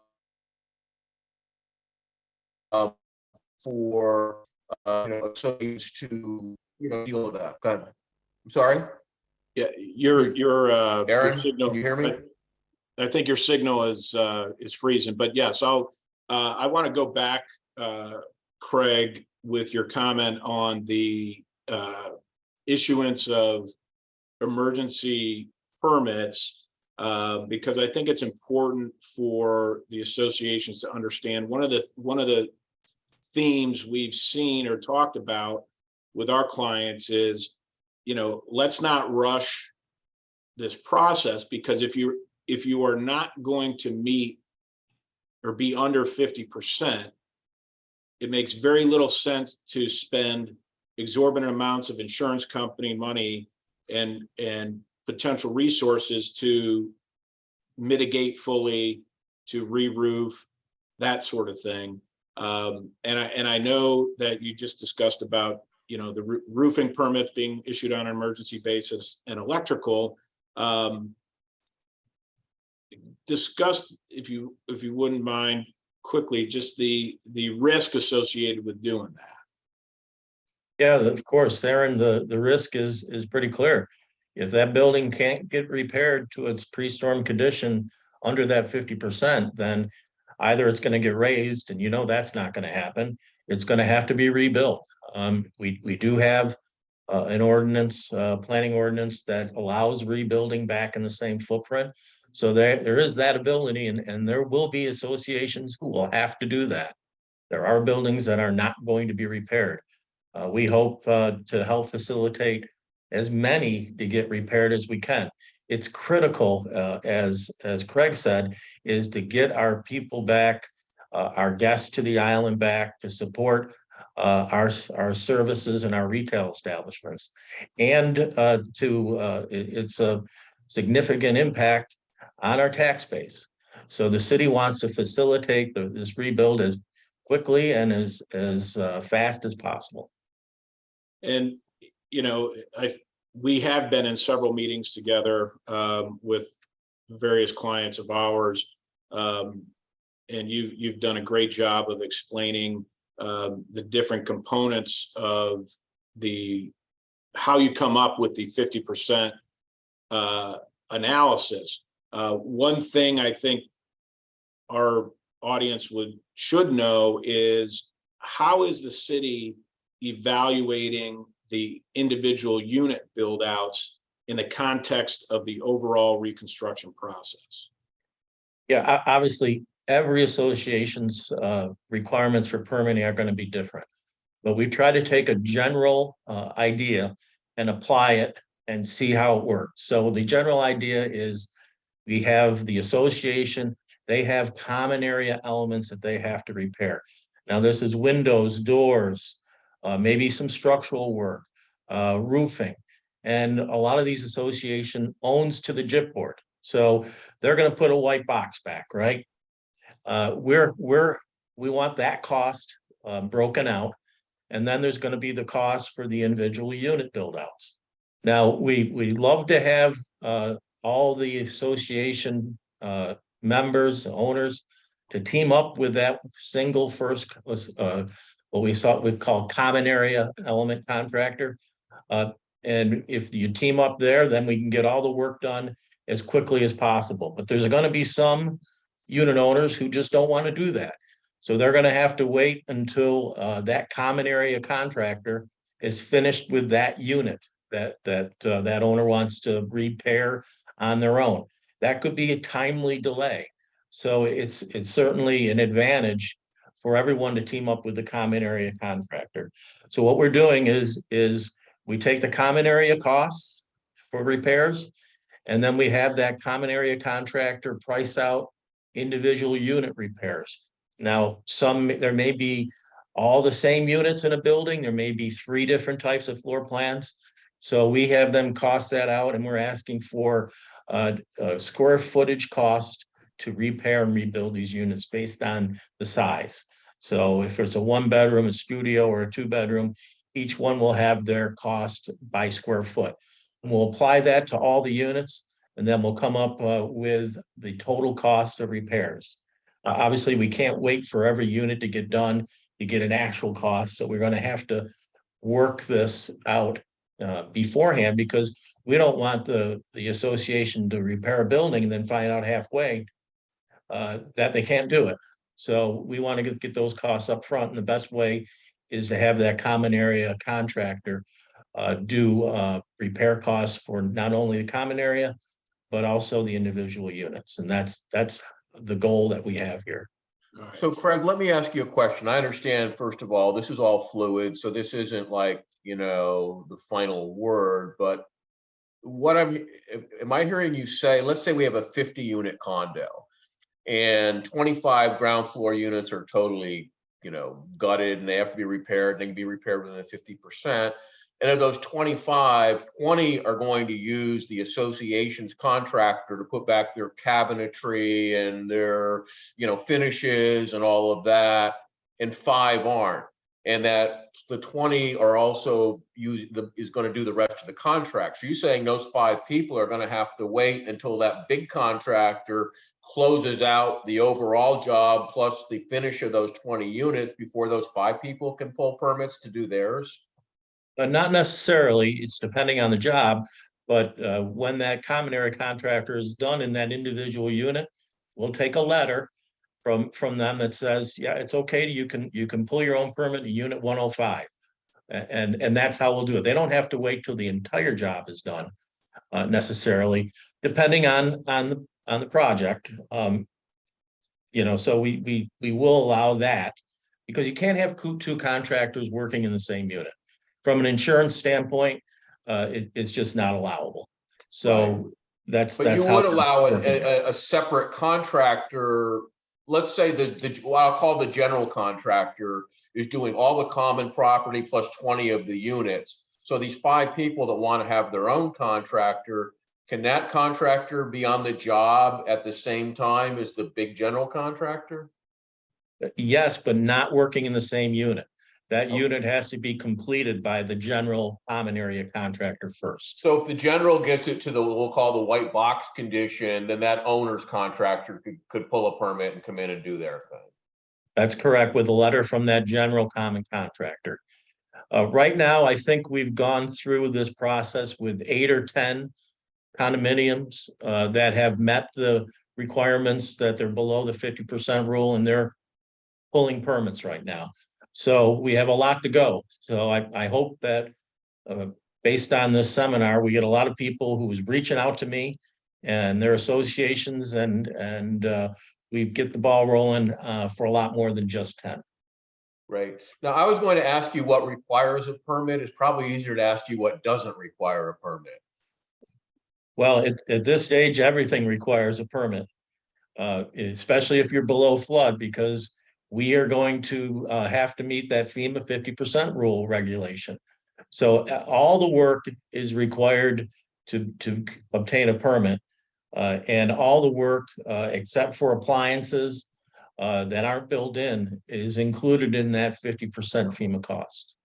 for associates to deal with that. Go ahead. I'm sorry.
Yeah, your
Aaron,
signal.
can you hear me?
I think your signal is freezing, but yes, I want to go back, Craig, with your comment on the issuance of emergency permits, because I think it's important for the associations to understand one of the themes we've seen or talked about with our clients is, let's not rush this process, because if you are not going to meet or be under 50%, it makes very little sense to spend exorbitant amounts of insurance company money and potential resources to mitigate fully, to re-roof, that sort of thing. And I know that you just discussed about the roofing permits being issued on an emergency basis and electrical. Discuss, if you wouldn't mind, quickly, just the risk associated with doing that.
Yeah, of course, Aaron, the risk is pretty clear. If that building can't get repaired to its pre-storm condition under that 50%, then either it's going to get raised, and that's not going to happen. It's going to have to be rebuilt. We do have an ordinance, planning ordinance that allows rebuilding back in the same footprint. So there is that ability, and there will be associations who will have to do that. There are buildings that are not going to be repaired. We hope to help facilitate as many to get repaired as we can. It's critical, as Craig said, is to get our people back, our guests to the island back, to support our services and our retail establishments. And it's a significant impact on our tax base. So the city wants to facilitate this rebuild as quickly and as fast as possible.
And we have been in several meetings together with various clients of ours, and you've done a great job of explaining the different components of how you come up with the 50% analysis. One thing I think our audience should know is, how is the city evaluating the individual unit build outs in the context of the overall reconstruction process?
Yeah, obviously every association's requirements for permitting are going to be different, but we try to take a general idea and apply it and see how it works. So the general idea is, we have the association, they have common area elements that they have to repair. Now, this is windows, doors, maybe some structural work, roofing, and a lot of these association owns to the gyp board. So they're going to put a white box back, right? We want that cost broken out, and then there's going to be the cost for the individual unit build outs. Now, we love to have all the association members, owners, to team up with that single first, what we call common area element contractor. And if you team up there, then we can get all the work done as quickly as possible. But there's going to be some unit owners who just don't want to do that. So they're going to have to wait until that common area contractor is finished with that unit that owner wants to repair on their own. That could be a timely delay. So it's certainly an advantage for everyone to team up with the common area contractor. So what we're doing is we take the common area costs for repairs, and then we have that common area contractor price out individual unit repairs. Now, there may be all the same units in a building. There may be 3 different types of floor plans. So we have them cost that out, and we're asking for square footage cost to repair and rebuild these units based on the size. So if it's a 1-bedroom, a studio, or a 2-bedroom, each one will have their cost by square foot. And we'll apply that to all the units. and then we'll come up with the total cost of repairs. Obviously, we can't wait for every unit to get done to get an actual cost, so we're going to have to work this out beforehand, because we don't want the association to repair a building and then find out halfway that they can't do it. So we want to get those costs up front, and the best way is to have that common area contractor do repair costs for not only the common area, but also the individual units. And that's the goal that we have here.
So Craig, let me ask you a question. I understand, first of all, this is all fluid, so this isn't like, you know, the final word, but what am I hearing you say, let's say we have a 50 unit condo and 25 ground floor units are totally, you know, gutted and they have to be repaired. They can be repaired within 50%. And of those 25, 20 are going to use the association's contractor to put back their cabinetry and their, you know, finishes and all of that, and 5 aren't. And that the 20 are also is going to do the rest of the contract. So you're saying those 5 people are going to have to wait until that big contractor closes out the overall job plus the finish of those 20 units before those 5 people can pull permits to do theirs?
Not necessarily, it's depending on the job, but when that common area contractor is done in that individual unit, we'll take a letter from them that says, yeah, it's okay, you can pull your own permit in unit 105. And that's how we'll do it. They don't have to wait till the entire job is done necessarily, depending on the project. You know, so we will allow that, because you can't have 2 contractors working in the same unit. From an insurance standpoint, it's just not allowable. So
But
that's
you
how
would allow a separate contractor. Let's say what I'll call the general contractor is doing all the common property plus 20 of the units. So these 5 people that want to have their own contractor, can that contractor be on the job at the same time as the big general contractor?
Yes, but not working in the same unit. That unit has to be completed by the general common area contractor first.
So if the general gets it to the, we'll call the white box condition, then that owner's contractor could pull a permit and come in and do their thing.
That's correct, with a letter from that general common contractor. Right now, I think we've gone through this process with 8 or 10 condominiums that have met the requirements that they're below the 50% rule, and they're pulling permits right now. So we have a lot to go. So I hope that based on this seminar, we get a lot of people who is reaching out to me and their associations, and we get the ball rolling for a lot more than just 10.
Right. Now, I was going to ask you what requires a permit. It's probably easier to ask you what doesn't require a permit.
Well, at this stage, everything requires a permit, especially if you're below flood, because we are going to have to meet that FEMA 50% rule regulation. So all the work is required to obtain a permit, and all the work except for appliances that aren't built in is included in that 50% FEMA cost.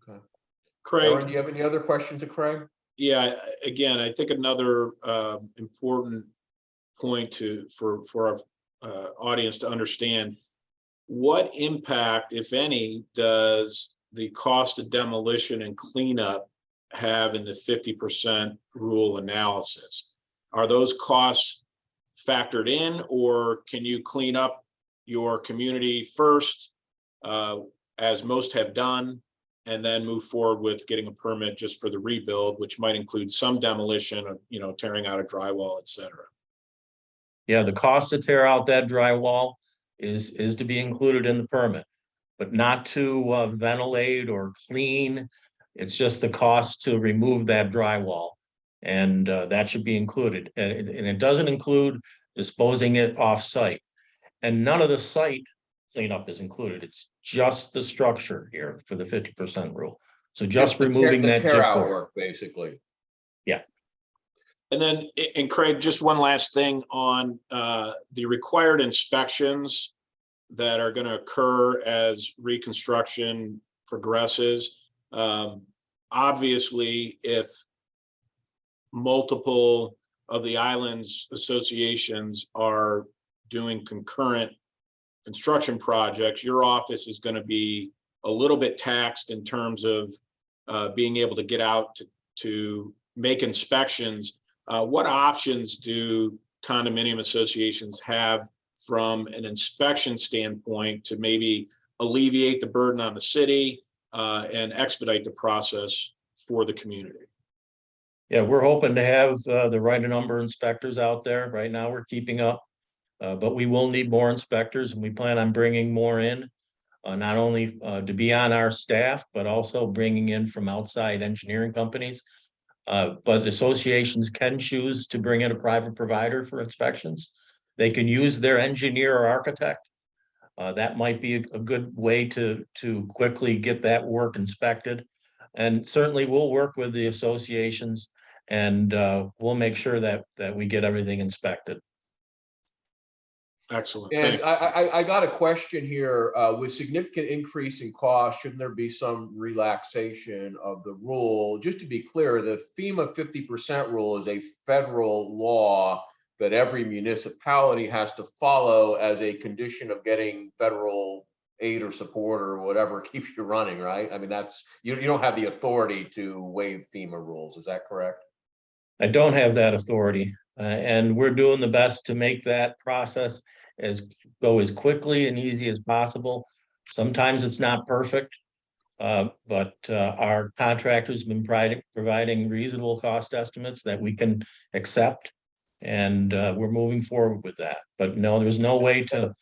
Okay.
Craig,
Aaron, do you have any other questions of Craig?
yeah, again, I think another important point for our audience to understand, what impact, if any, does the cost of demolition and cleanup have in the 50% rule analysis? Are those costs factored in, or can you clean up your community first, as most have done, and then move forward with getting a permit just for the rebuild, which might include some demolition of, you know, tearing out a drywall, et cetera?
Yeah, the cost to tear out that drywall is to be included in the permit, but not to ventilate or clean. It's just the cost to remove that drywall, and that should be included. And it doesn't include disposing it off-site. And none of the site cleanup is included. It's just the structure here for the 50% rule. So just removing that
tear out
gypboard
work, basically.
Yeah.
And then, and Craig, just one last thing on the required inspections that are going to occur as reconstruction progresses. Obviously, if multiple of the islands associations are doing concurrent construction projects, your office is going to be a little bit taxed in terms of being able to get out to make inspections. What options do condominium associations have from an inspection standpoint to maybe alleviate the burden on the city and expedite the process for the community?
Yeah, we're hoping to have the right number of inspectors out there. Right now, we're keeping up. But we will need more inspectors, and we plan on bringing more in, not only to be on our staff, but also bringing in from outside engineering companies. But associations can choose to bring in a private provider for inspections. They can use their engineer or architect. That might be a good way to quickly get that work inspected. And certainly we'll work with the associations, and we'll make sure that we get everything inspected.
Excellent.
And
Thank
I got a question here. With significant increase in cost, shouldn't there be some relaxation of the rule? Just to be clear, the FEMA 50% rule is a federal law that every municipality has to follow as a condition of getting federal aid or support or whatever keeps you running, right? I mean, that's you don't have the authority to waive FEMA rules. Is that correct?
I don't have that authority, and we're doing the best to make that process go as quickly and easy as possible. Sometimes it's not perfect, but our contractor's been providing reasonable cost estimates that we can accept, and we're moving forward with that. But no, there's no way to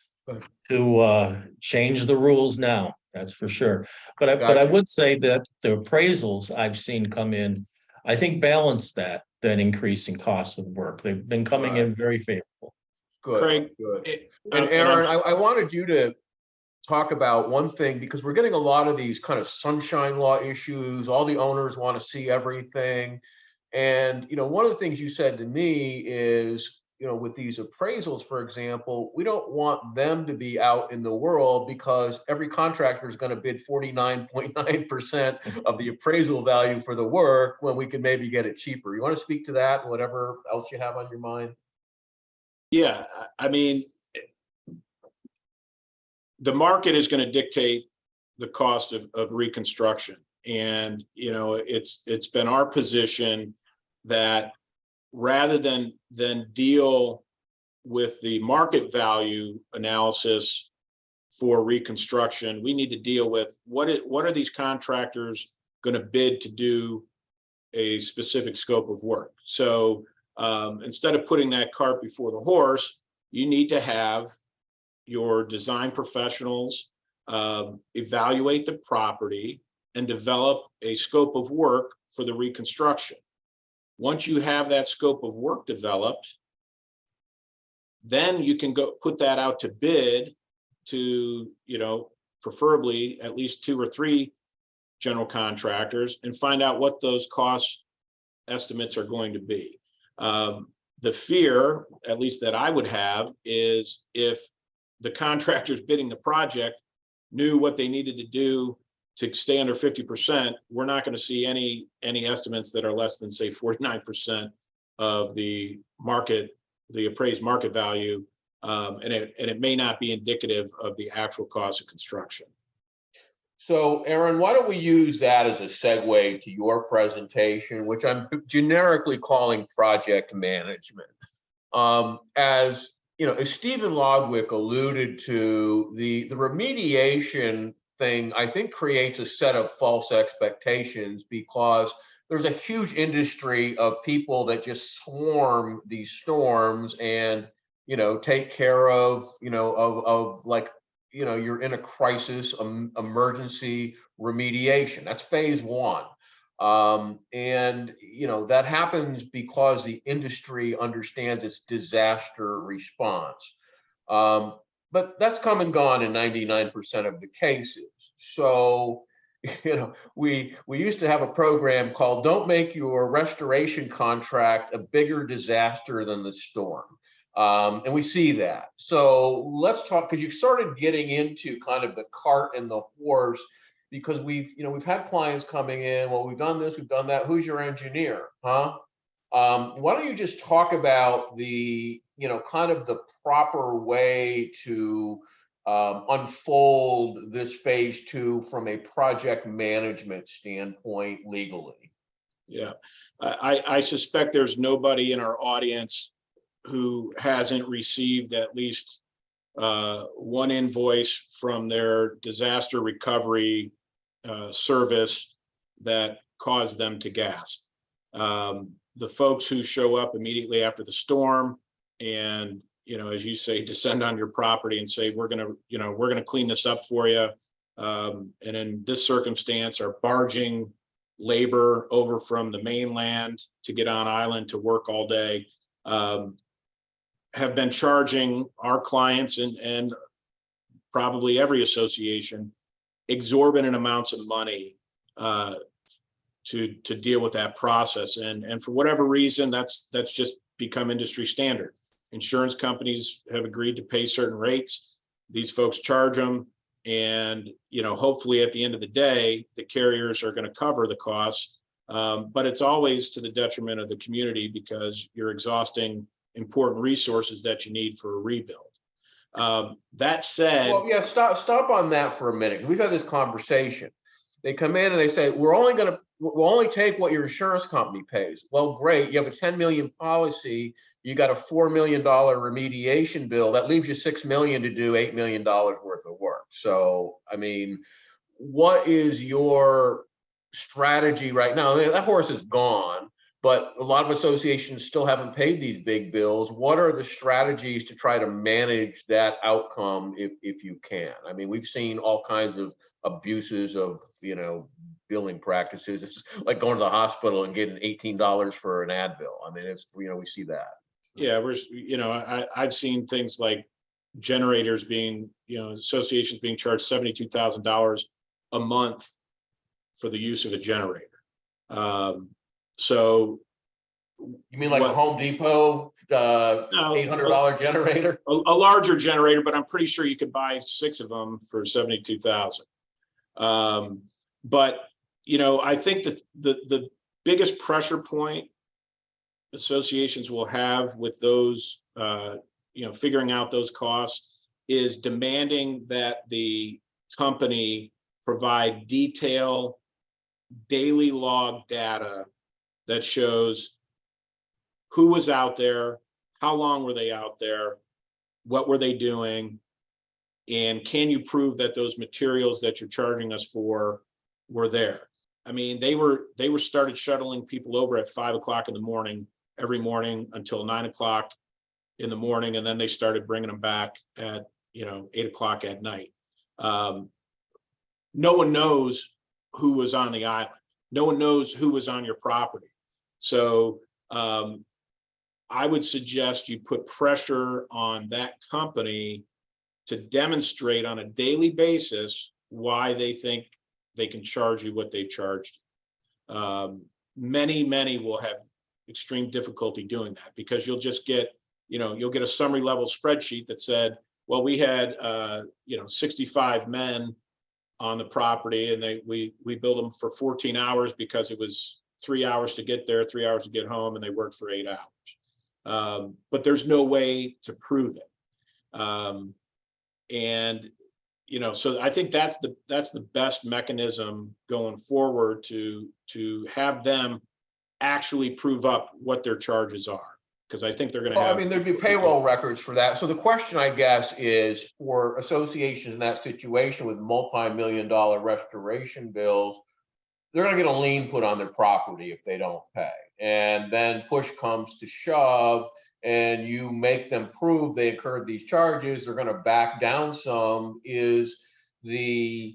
change the rules now. That's for sure. But I would say that the appraisals I've seen come in, I think balance that increase in cost of work. They've been coming in very favorable.
Good,
Craig,
good. And Aaron, I wanted you to talk about one thing, because we're getting a lot of these kind of sunshine law issues. All the owners want to see everything. And, one of the things you said to me is, with these appraisals, for example, we don't want them to be out in the world because every contractor is going to bid 49.9% of the appraisal value for the work when we can maybe get it cheaper. You want to speak to that and whatever else you have on your mind?
Yeah, I mean, the market is going to dictate the cost of reconstruction. And, it's been our position that rather than deal with the market value analysis for reconstruction, we need to deal with what are these contractors going to bid to do a specific scope of work. So instead of putting that cart before the horse, you need to have your design professionals evaluate the property and develop a scope of work for the reconstruction. Once you have that scope of work developed, then you can go put that out to bid to, preferably at least 2 or 3 general contractors, and find out what those cost estimates are going to be. The fear, at least that I would have, is if the contractors bidding the project knew what they needed to do to stay under 50%, we're not going to see any estimates that are less than, say, 49% of the appraised market value, and it may not be indicative of the actual cost of construction.
So, Aaron, why don't we use that as a segue to your presentation, which I'm generically calling project management. As Stephen Lodwick alluded to, the remediation thing, I think, creates a set of false expectations, because there's a huge industry of people that just swarm these storms and, take care of, like, you're in a crisis, emergency remediation. That's phase one. And, that happens because the industry understands its disaster response. But that's come and gone in 99% of the cases. So, we used to have a program called "Don't Make Your Restoration Contract a Bigger Disaster Than the Storm." And we see that. So let's talk, because you've started getting into kind of the cart and the horse, because we've had clients coming in. Well, we've done this, we've done that. Who's your engineer? Huh? Why don't you just talk about the, kind of the proper way to unfold this phase 2 from a project management standpoint legally?
Yeah, I suspect there's nobody in our audience who hasn't received at least one invoice from their disaster recovery service that caused them to gasp. The folks who show up immediately after the storm and, as you say, descend on your property and say, we're gonna clean this up for you. And in this circumstance are barging labor over from the mainland to get on island to work all day, have been charging our clients and probably every association exorbitant amounts of money to deal with that process. And for whatever reason, that's just become industry standard. Insurance companies have agreed to pay certain rates. These folks charge them. And, hopefully at the end of the day, the carriers are going to cover the costs. But it's always to the detriment of the community because you're exhausting important resources that you need for a rebuild. That said,
well, yeah, stop on that for a minute. We've had this conversation. They come in and they say, we'll only take what your insurance company pays. Well, great. You have a 10 million policy. You got a $4 million remediation bill. That leaves you $6 million to do $8 million worth of work. So, I mean, what is your strategy right now? That horse is gone, but a lot of associations still haven't paid these big bills. What are the strategies to try to manage that outcome if you can? I mean, we've seen all kinds of abuses of, billing practices. It's like going to the hospital and getting $18 for an Advil. I mean, it's, we see that.
Yeah, I've seen things like generators being, associations being charged $72,000 a month for the use of a generator. So
you mean like a Home Depot $800 generator?
A larger generator, but I'm pretty sure you could buy 6 of them for $72,000. But I think that the biggest pressure point associations will have with those, figuring out those costs is demanding that the company provide detailed daily log data that shows who was out there, how long were they out there, what were they doing, and can you prove that those materials that you're charging us for were there? I mean, they were started shuttling people over at 5 o'clock in the morning every morning until 9 o'clock in the morning, and then they started bringing them back at 8 o'clock at night. No one knows who was on the island. No one knows who was on your property. So I would suggest you put pressure on that company to demonstrate on a daily basis why they think they can charge you what they've charged. Many will have extreme difficulty doing that because you'll just get, you'll get a summary level spreadsheet that said, well, we had 65 men on the property and we billed them for 14 hours because it was 3 hours to get there, 3 hours to get home, and they worked for 8 hours. But there's no way to prove it. So I think that's the best mechanism going forward to have them actually prove up what their charges are. Because I think they're going to have.
I mean, there'd be payroll records for that. So the question, I guess, is for associations in that situation with multi-million-dollar restoration bills, they're going to get a lien put on their property if they don't pay. And then push comes to shove, and you make them prove they incurred these charges. They're going to back down some. Is the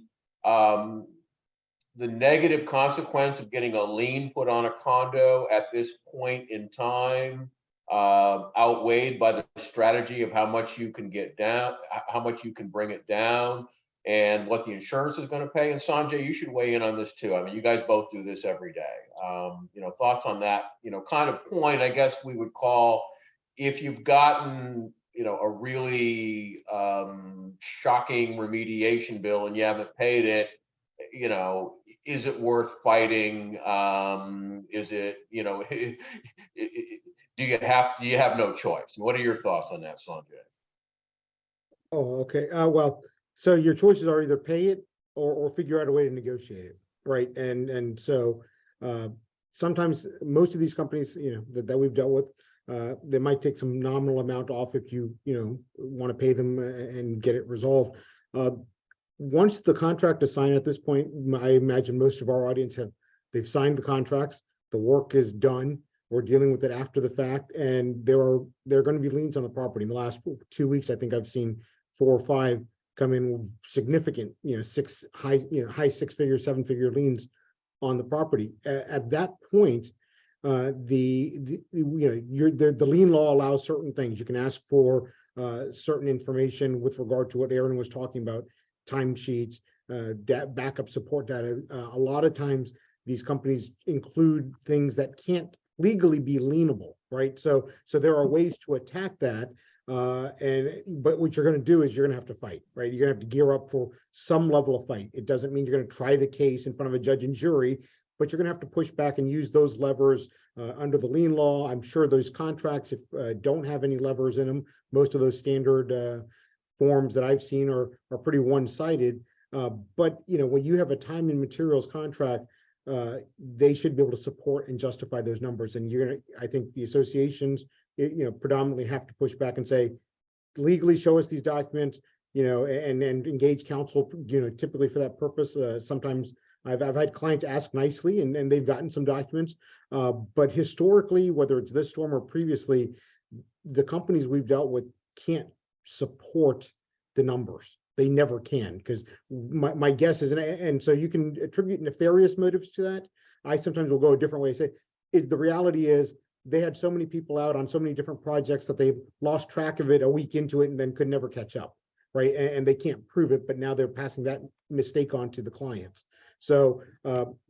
negative consequence of getting a lien put on a condo at this point in time outweighed by the strategy of how much you can get down, how much you can bring it down, and what the insurance is going to pay? And Sanjay, you should weigh in on this too. I mean, you guys both do this every day. Thoughts on that, kind of point, I guess we would call, if you've gotten, a really shocking remediation bill and you haven't paid it, you know, is it worth fighting? Is it, you know, do you have no choice? What are your thoughts on that, Sanjay?
Oh, okay. Well, so your choices are either pay it or figure out a way to negotiate it, right? And so sometimes most of these companies, you know, that we've dealt with, they might take some nominal amount off if you want to pay them and get it resolved. Once the contract is signed at this point, I imagine most of our audience they've signed the contracts, the work is done. We're dealing with it after the fact, and there are going to be liens on the property. In the last 2 weeks, I think I've seen 4 or 5 come in with significant, high 6-figure, 7-figure liens on the property. At that point, the lien law allows certain things. You can ask for certain information with regard to what Aaron was talking about, timesheets, backup support data. A lot of times, these companies include things that can't legally be lienable, right? So there are ways to attack that. But what you're going to do is you're going to have to fight, right? You're going to have to gear up for some level of fight. It doesn't mean you're going to try the case in front of a judge and jury, but you're going to have to push back and use those levers under the lien law. I'm sure those contracts don't have any levers in them. Most of those standard forms that I've seen are pretty one-sided. But when you have a time and materials contract, they should be able to support and justify those numbers. And I think the associations, predominantly have to push back and say, legally show us these documents, and engage counsel, typically for that purpose. Sometimes I've had clients ask nicely and they've gotten some documents, but historically, whether it's this storm or previously, the companies we've dealt with can't support the numbers. They never can, because my guess is, and so you can attribute nefarious motives to that. I sometimes will go a different way and say, the reality is they had so many people out on so many different projects that they lost track of it a week into it and then could never catch up, right? And they can't prove it, but now they're passing that mistake on to the clients. So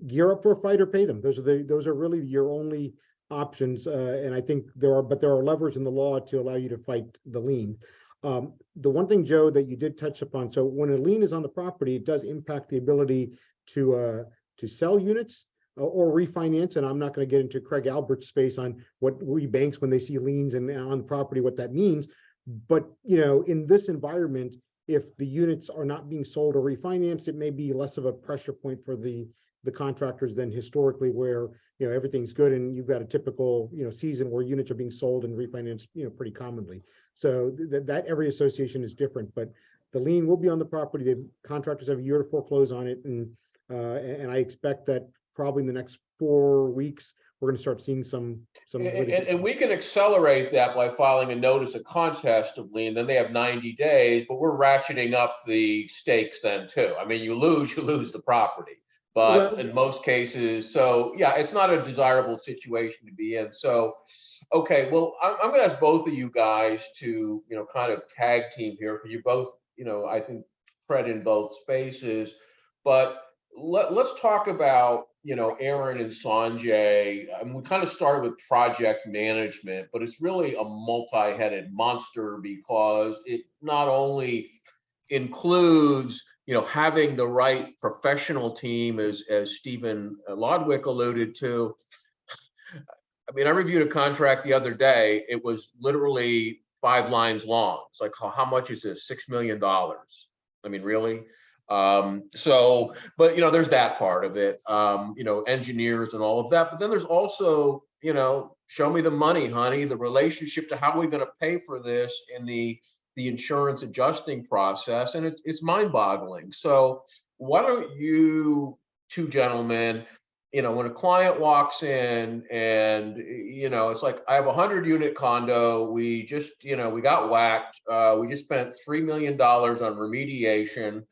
gear up for a fight or pay them. Those are really your only options. And I think there are levers in the law to allow you to fight the lien. The one thing, Joe, that you did touch upon, so when a lien is on the property, it does impact the ability to sell units or refinance. And I'm not going to get into Craig Albert's space on what banks, when they see liens and on the property, what that means. But in this environment, if the units are not being sold or refinanced, it may be less of a pressure point for the contractors than historically, where everything's good and you've got a typical season where units are being sold and refinanced pretty commonly. So that every association is different, but the lien will be on the property. The contractors have a year to foreclose on it, and I expect that probably in the next 4 weeks we're going to start seeing some. And
we can accelerate that by filing a notice of contest of lien. Then they have 90 days, but we're ratcheting up the stakes then too. I mean, you lose the property. But in most cases, so yeah, it's not a desirable situation to be in. So, okay, well, I'm going to ask both of you guys to, kind of tag team here, because you both, I think tread in both spaces. But let's talk about, Aaron and Sanjay. We kind of started with project management, but it's really a multi-headed monster, because it not only includes having the right professional team, as Stephen Lodwick alluded to. I mean, I reviewed a contract the other day. It was literally 5 lines long. It's like, how much is this? $6 million. I mean, really? So, but there's that part of it. Engineers and all of that. But then there's also, show me the money, honey. The relationship to how we're going to pay for this in the insurance adjusting process, and it's mind-boggling. So why don't you two gentlemen, when a client walks in and it's like, I have a 100-unit condo, we just we got whacked, we just spent $3 million on remediation,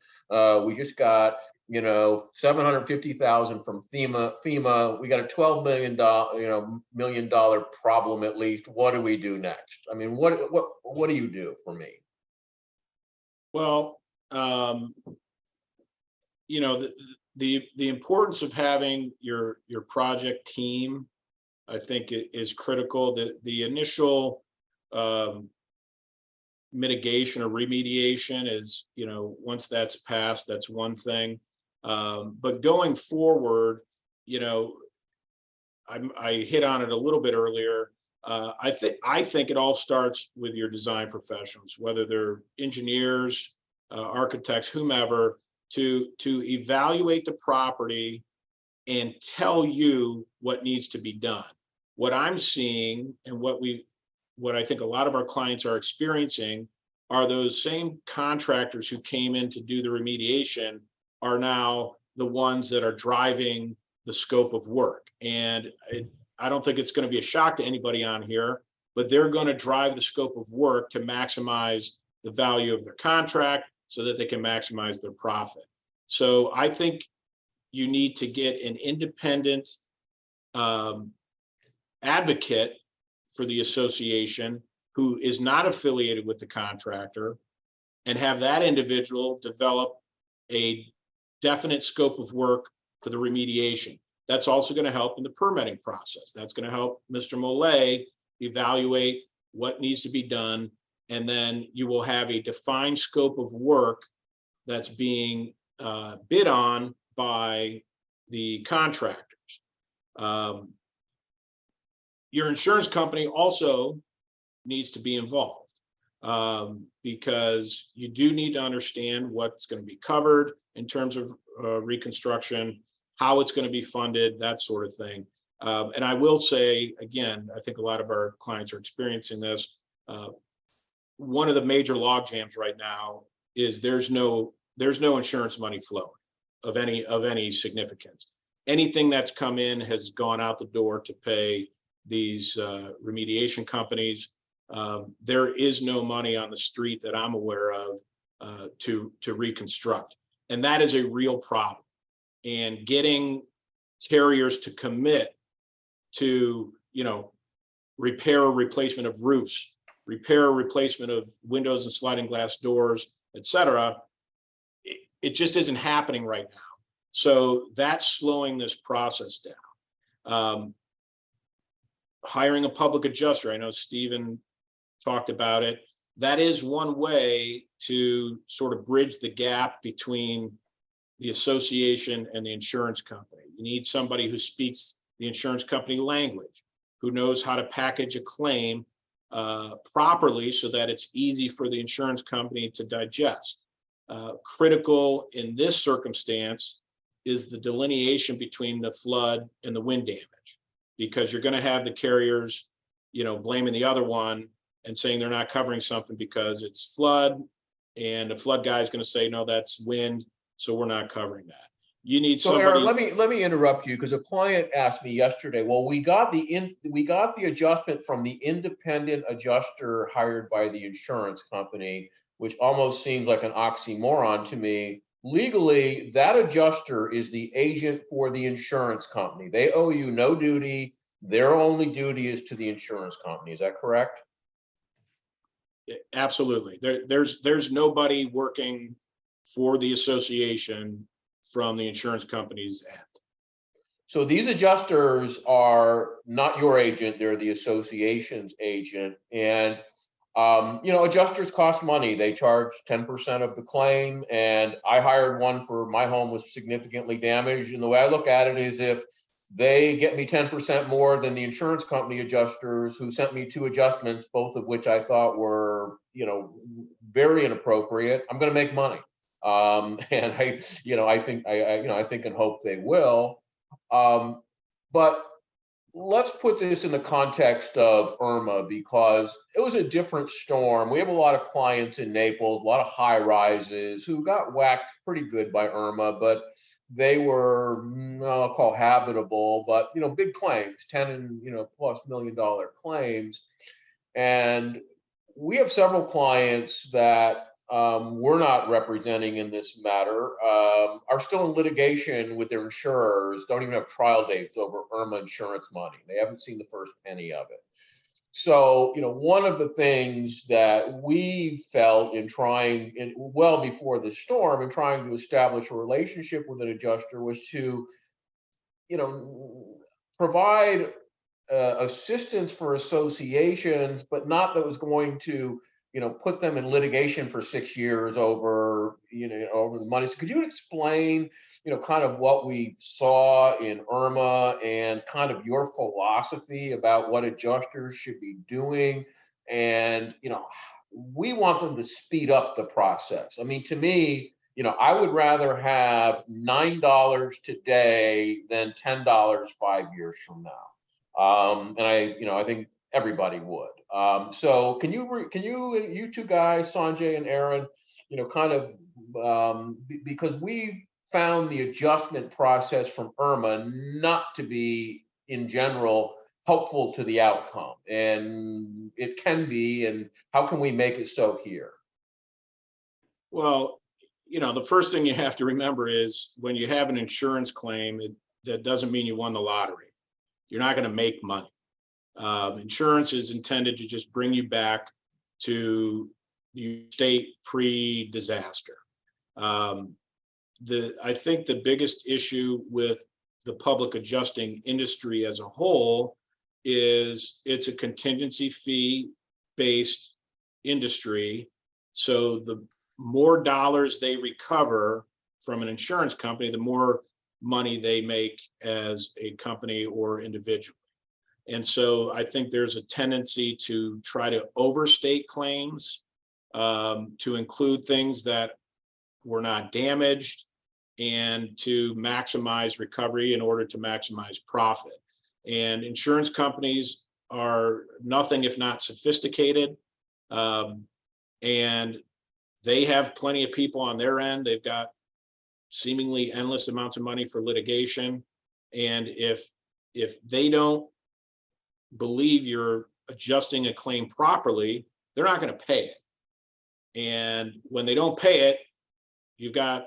we just got $750,000 from FEMA, we got a $12 million problem at least. What do we do next? I mean, what do you do for me?
Well, the importance of having your project team, I think, is critical. The initial mitigation or remediation is, once that's passed, that's one thing. But going forward, you know, I hit on it a little bit earlier. I think it all starts with your design professionals, whether they're engineers, architects, whomever, to evaluate the property and tell you what needs to be done. What I'm seeing and what I think a lot of our clients are experiencing are those same contractors who came in to do the remediation are now the ones that are driving the scope of work. And I don't think it's going to be a shock to anybody on here, but they're going to drive the scope of work to maximize the value of their contract so that they can maximize their profit. So I think you need to get an independent advocate for the association who is not affiliated with the contractor, and have that individual develop a definite scope of work for the remediation. That's also going to help in the permitting process. That's going to help Mr. Mollet evaluate what needs to be done. And then you will have a defined scope of work that's being bid on by the contractors. Your insurance company also needs to be involved because you do need to understand what's going to be covered in terms of reconstruction, how it's going to be funded, that sort of thing. And I will say, again, I think a lot of our clients are experiencing this. One of the major log jams right now is there's no insurance money flowing of any significance. Anything that's come in has gone out the door to pay these remediation companies. There is no money on the street that I'm aware of to reconstruct, and that is a real problem. And getting carriers to commit to, you know, repair or replacement of roofs, repair or replacement of windows and sliding glass doors, etc., it just isn't happening right now. So that's slowing this process down. Hiring a public adjuster, I know Stephen talked about it. That is one way to sort of bridge the gap between the association and the insurance company. You need somebody who speaks the insurance company language, who knows how to package a claim properly so that it's easy for the insurance company to digest. Critical in this circumstance is the delineation between the flood and the wind damage, because you're going to have the carriers, you know, blaming the other one and saying they're not covering something because it's flood, and the flood guy is going to say, no, that's wind, so we're not covering that. You need somebody.
So Aaron, let me interrupt you, because a client asked me yesterday, well, we got the adjustment from the independent adjuster hired by the insurance company, which almost seems like an oxymoron to me. Legally, that adjuster is the agent for the insurance company. They owe you no duty. Their only duty is to the insurance company. Is that correct?
Absolutely. There's nobody working for the association from the insurance company's end.
So these adjusters are not your agent, they're the association's agent. And you know, adjusters cost money. They charge 10% of the claim. And I hired one for my home was significantly damaged. And the way I look at it is, if they get me 10% more than the insurance company adjusters, who sent me 2 adjustments, both of which I thought were, you know, very inappropriate, I'm going to make money. And I think and hope they will. But let's put this in the context of Irma, because it was a different storm. We have a lot of clients in Naples, a lot of high rises who got whacked pretty good by Irma, but they were, I'll call habitable, but, you know, big claims, 10 and, you know, plus $1 million claims. And we have several clients that we're not representing in this matter, are still in litigation with their insurers, don't even have trial dates over Irma insurance money. They haven't seen the first penny of it. So, you know, one of the things that we felt in trying, well before the storm, and trying to establish a relationship with an adjuster, was to, you know, provide assistance for associations, but not that was going to put them in litigation for 6 years over, over the money. So could you explain, kind of what we saw in Irma and kind of your philosophy about what adjusters should be doing? And, we want them to speed up the process. I mean, to me, I would rather have $9 today than $10 5 years from now. And I think everybody would. So can you two guys, Sanjay and Aaron, kind of, because we found the adjustment process from Irma not to be, in general, helpful to the outcome, and it can be, and how can we make it so here?
Well, the first thing you have to remember is when you have an insurance claim, that doesn't mean you won the lottery. You're not going to make money. Insurance is intended to just bring you back to your state pre-disaster. I think the biggest issue with the public adjusting industry as a whole is it's a contingency fee based industry. So the more dollars they recover from an insurance company, the more money they make as a company or individual. And so I think there's a tendency to try to overstate claims, to include things that were not damaged, and to maximize recovery in order to maximize profit. And insurance companies are nothing if not sophisticated. And they have plenty of people on their end. They've got seemingly endless amounts of money for litigation. And if they don't believe you're adjusting a claim properly, they're not going to pay it. And when they don't pay it, you've got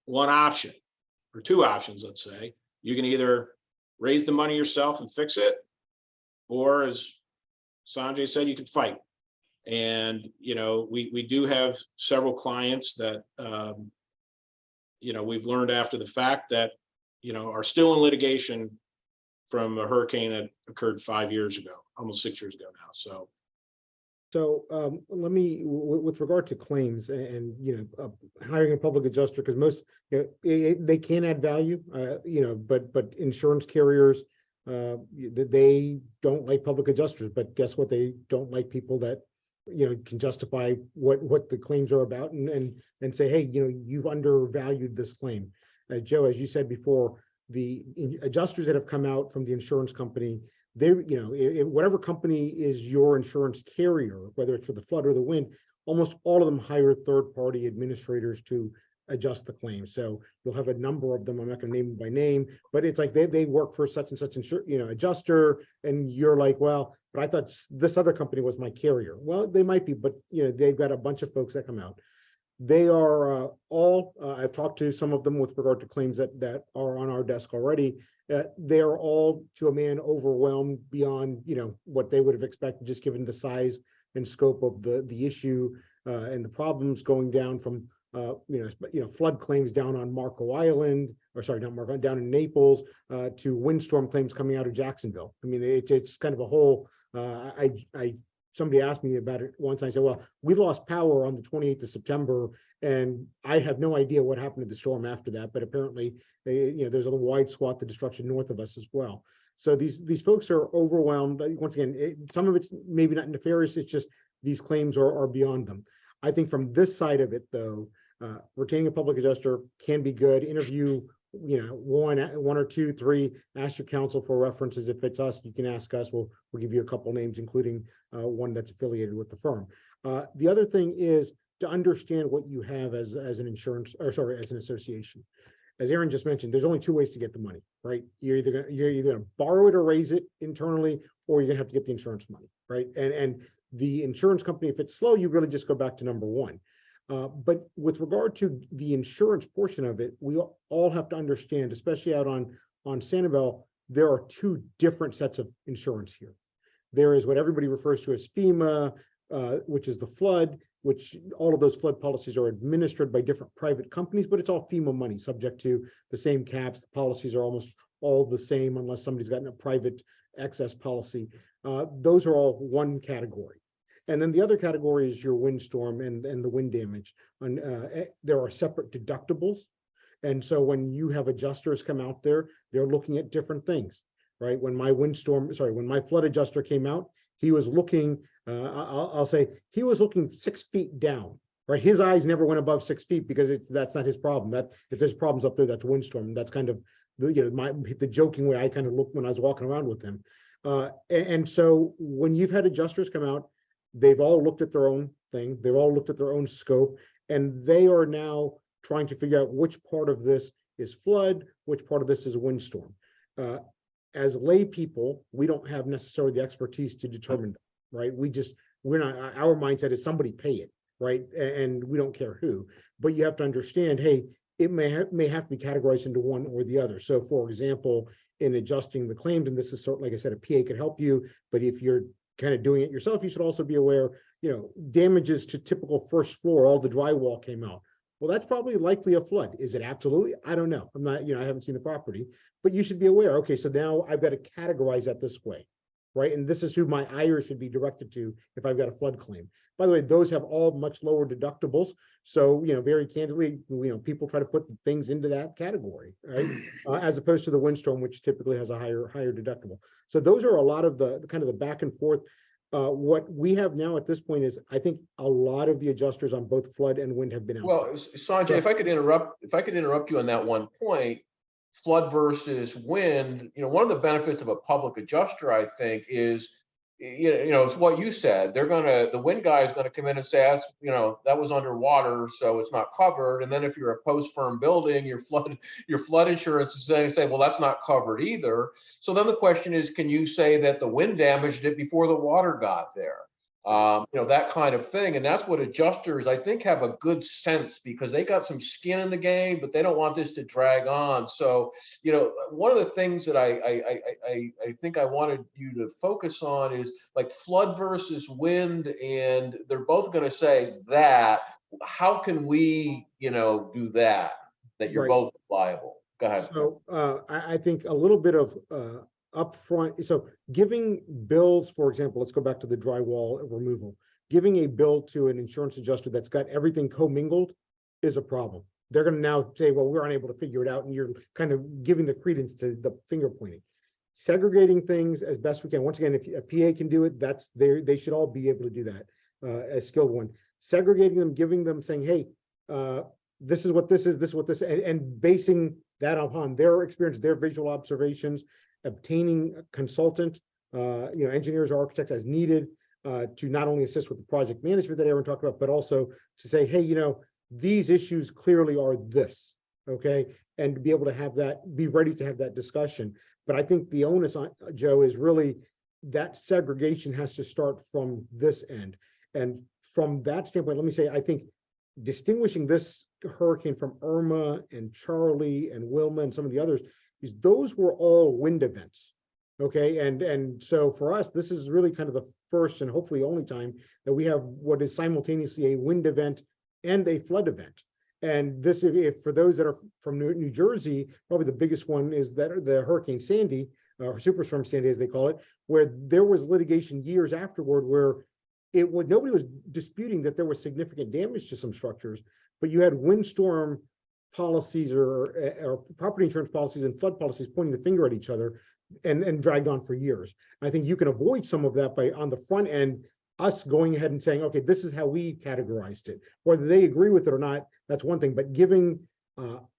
one option or two options, let's say. You can either raise the money yourself and fix it, or as Sanjay said, you can fight. And, we do have several clients that, we've learned after the fact that, are still in litigation from a hurricane that occurred 5 years ago, almost 6 years ago now.
So let me, with regard to claims and hiring a public adjuster, because most they can add value, but insurance carriers they don't like public adjusters. But guess what? They don't like people that can justify what the claims are about and say, hey, you've undervalued this claim. Joe, as you said before, the adjusters that have come out from the insurance company, they, whatever company is your insurance carrier, whether it's for the flood or the wind, almost all of them hire third-party administrators to adjust the claim. So you'll have a number of them. I'm not going to name them by name, but it's like they work for such and such adjuster, and you're like, well, but I thought this other company was my carrier. Well, they might be, but they've got a bunch of folks that come out. They are all, I've talked to some of them with regard to claims that are on our desk already. They are all, to a man, overwhelmed beyond what they would have expected, just given the size and scope of the issue and the problems going down from flood claims down on Marco Island, or sorry, not Marco, down in Naples, to windstorm claims coming out of Jacksonville. I mean, it's kind of a whole. Somebody asked me about it once. I said, well, we lost power on the 28th of September, and I have no idea what happened to the storm after that. But apparently, there's a wide swath of destruction north of us as well. So these folks are overwhelmed. Once again, some of it's maybe not nefarious. It's just these claims are beyond them. I think from this side of it, though, retaining a public adjuster can be good. Interview, one or two, three. Ask your counsel for references. If it's us, you can ask us. We'll give you a couple names, including one that's affiliated with the firm. The other thing is to understand what you have as an insurance, or sorry, as an association. As Aaron just mentioned, there's only two ways to get the money, right? You're either going to borrow it or raise it internally, or you're going to have to get the insurance money, right? And the insurance company, if it's slow, you really just go back to number one. But with regard to the insurance portion of it, we all have to understand, especially out on Sanibel, there are two different sets of insurance here. There is what everybody refers to as FEMA, which is the flood, which all of those flood policies are administered by different private companies, but it's all FEMA money, subject to the same caps. The policies are almost all the same unless somebody's gotten a private excess policy. Those are all one category. And then the other category is your windstorm and the wind damage. And there are separate deductibles. And so when you have adjusters come out there, they're looking at different things, right? When my flood adjuster came out, he was looking, I'll say, he was looking 6 feet down, right? His eyes never went above 6 feet because that's not his problem. That if there's problems up there, that's windstorm. That's kind of the joking way I kind of looked when I was walking around with him. And so when you've had adjusters come out, they've all looked at their own thing. They've all looked at their own scope, and they are now trying to figure out which part of this is flood, which part of this is windstorm. As lay people, we don't have necessarily the expertise to determine that, right? We're not, our mindset is somebody pay it, right? And we don't care who, but you have to understand, hey, it may have to be categorized into one or the other. So for example, in adjusting the claims, and this is sort of, like I said, a PA could help you, but if you're kind of doing it yourself, you should also be aware, damages to typical first floor, all the drywall came out. Well, that's probably likely a flood. Is it absolutely? I don't know. I'm not, I haven't seen the property, but you should be aware. Okay, so now I've got to categorize that this way, right? And this is who my ire should be directed to if I've got a flood claim. By the way, those have all much lower deductibles. So, very candidly, people try to put things into that category, right? As opposed to the windstorm, which typically has a higher deductible. So those are a lot of the kind of the back and forth. What we have now at this point is, I think a lot of the adjusters on both flood and wind have been out.
Well, Sanjay, if I could interrupt you on that one point, flood versus wind, one of the benefits of a public adjuster, I think, is, it's what you said. The wind guy is gonna come in and say, that's, that was underwater, so it's not covered. And then if you're a post-firm building, your flood insurance is going to say, well, that's not covered either. So then the question is, can you say that the wind damaged it before the water got there? That kind of thing. And that's what adjusters, I think, have a good sense, because they got some skin in the game, but they don't want this to drag on. So, one of the things that I think I wanted you to focus on is like flood versus wind, and they're both going to say that. How can we, do that you're
Right.
both liable? Go ahead.
So I think a little bit of upfront. So giving bills, for example, let's go back to the drywall removal. Giving a bill to an insurance adjuster that's got everything commingled is a problem. They're going to now say, well, we're unable to figure it out, and you're kind of giving the credence to the finger pointing. Segregating things as best we can. Once again, if a PA can do it, that's there. They should all be able to do that. A skilled one. Segregating them, giving them, saying, hey, this is what this is, this is what this, and basing that upon their experience, their visual observations, obtaining a consultant, engineers or architects as needed, to not only assist with the project management that Aaron talked about, but also to say, hey, these issues clearly are this, okay? And to be able to have that, be ready to have that discussion. But I think the onus on Joe is really that segregation has to start from this end. And from that standpoint, let me say, I think distinguishing this hurricane from Irma and Charlie and Wilma and some of the others is those were all wind events. Okay. And so for us, this is really kind of the first and hopefully only time that we have what is simultaneously a wind event and a flood event. And this, if for those that are from New Jersey, probably the biggest one is that the Hurricane Sandy, or Superstorm Sandy, as they call it, where there was litigation years afterward where nobody was disputing that there was significant damage to some structures, but you had windstorm policies or property insurance policies and flood policies pointing the finger at each other and dragged on for years. I think you can avoid some of that by, on the front end, us going ahead and saying, okay, this is how we categorized it. Whether they agree with it or not, that's one thing, but giving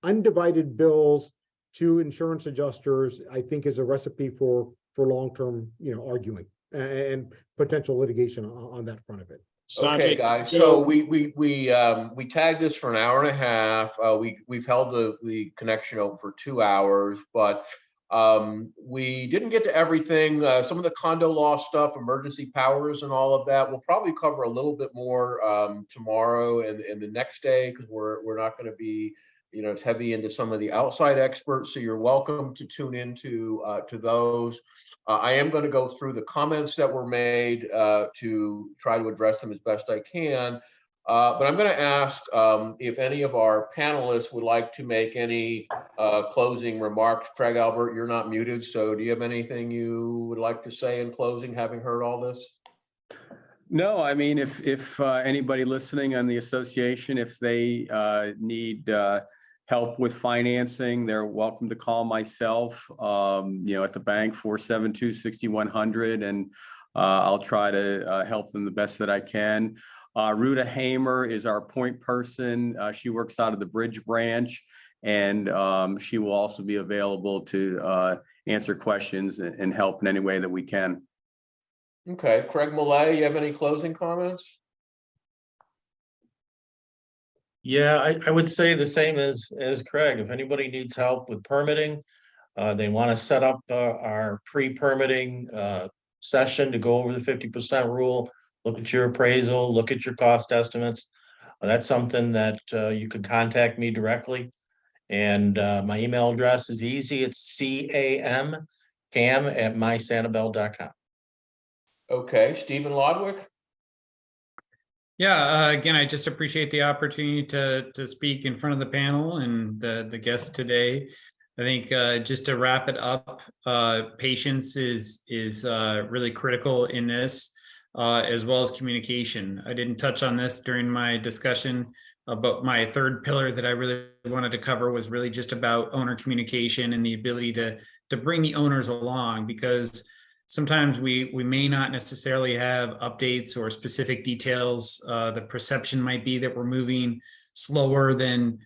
undivided bills to insurance adjusters, I think, is a recipe for long-term, arguing and potential litigation on that front of it.
Okay, guys. So we tagged this for an hour and a half. We've held the connection open for 2 hours, but we didn't get to everything. Some of the condo law stuff, emergency powers, and all of that, we'll probably cover a little bit more tomorrow and the next day, because we're not going to be as heavy into some of the outside experts. So you're welcome to tune into to those. I am going to go through the comments that were made to try to address them as best I can. But I'm going to ask if any of our panelists would like to make any closing remarks. Craig Albert, you're not muted, so do you have anything you would like to say in closing, having heard all this?
No, I mean, if anybody listening on the association, if they need help with financing, they're welcome to call myself, at the bank, 472-6100, and I'll try to help them the best that I can. Ruta Hamer is our point person. She works out of the Bridge branch, and she will also be available to answer questions and help in any way that we can.
Okay, Craig Millay, you have any closing comments?
Yeah, I would say the same as Craig. If anybody needs help with permitting, they want to set up our pre-permitting session to go over the 50% rule, look at your appraisal, look at your cost estimates. That's something that you could contact me directly. And my email address is easy. It's cam@mysanibel.com.
Okay, Stephen Lodwick?
Yeah, again, I just appreciate the opportunity to speak in front of the panel and the guests today. I think just to wrap it up, patience is really critical in this, as well as communication. I didn't touch on this during my discussion, but my third pillar that I really wanted to cover was really just about owner communication and the ability to bring the owners along, because sometimes we may not necessarily have updates or specific details. The perception might be that we're moving slower than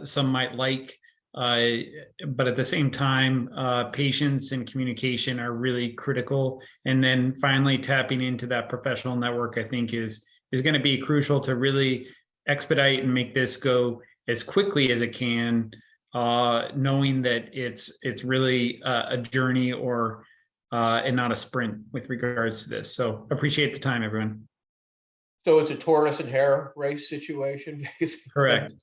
some might like. But at the same time, patience and communication are really critical. And then finally, tapping into that professional network, I think is going to be crucial to really expedite and make this go as quickly as it can, knowing that it's really a journey and not a sprint with regards to this. So appreciate the time, everyone.
So it's a tortoise and hare race situation?
Correct.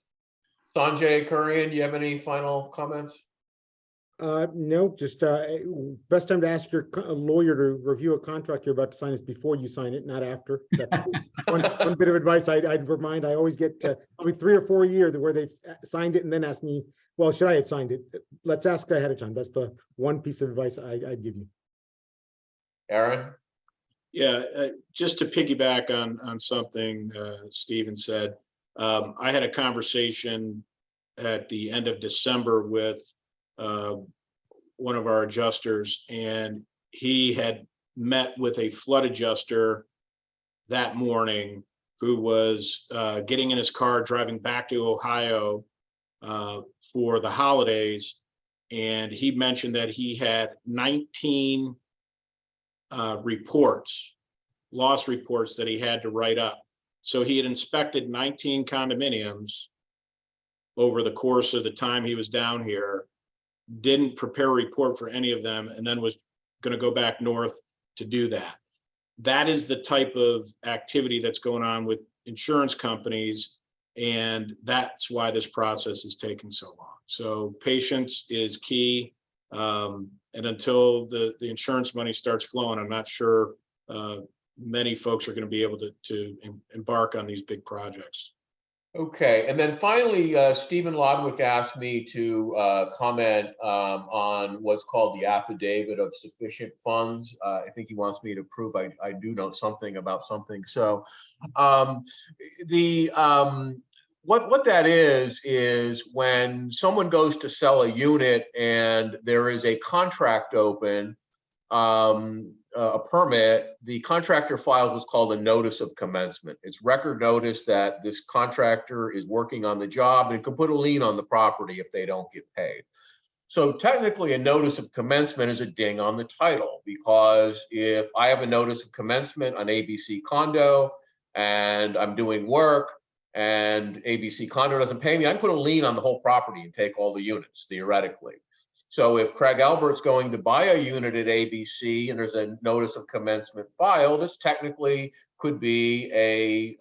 Sanjay Kurian, do you have any final comments?
No, just best time to ask your lawyer to review a contract you're about to sign is before you sign it, not after. That's one bit of advice I'd remind. I always get probably 3 or 4 years where they've signed it and then ask me, well, should I have signed it? Let's ask ahead of time. That's the one piece of advice I'd give you.
Aaron?
Yeah, just to piggyback on something Stephen said, I had a conversation at the end of December with one of our adjusters, and he had met with a flood adjuster that morning who was getting in his car driving back to Ohio for the holidays, and he mentioned that he had 19 loss reports that he had to write up. So he had inspected 19 condominiums over the course of the time he was down here, didn't prepare a report for any of them, and then was going to go back north to do that. That is the type of activity that's going on with insurance companies, and that's why this process is taking so long. So patience is key. And until the insurance money starts flowing, I'm not sure many folks are going to be able to embark on these big projects.
Okay, and then finally, Stephen Lodwick asked me to comment on what's called the affidavit of sufficient funds. I think he wants me to prove I do know something about something. So what that is when someone goes to sell a unit and there is a contract open, a permit, the contractor files what's called a notice of commencement. It's record notice that this contractor is working on the job and can put a lien on the property if they don't get paid. So technically a notice of commencement is a ding on the title, because if I have a notice of commencement on ABC condo and I'm doing work and ABC condo doesn't pay me, I can put a lien on the whole property and take all the units theoretically. So if Craig Albert's going to buy a unit at ABC and there's a notice of commencement filed, this technically could be a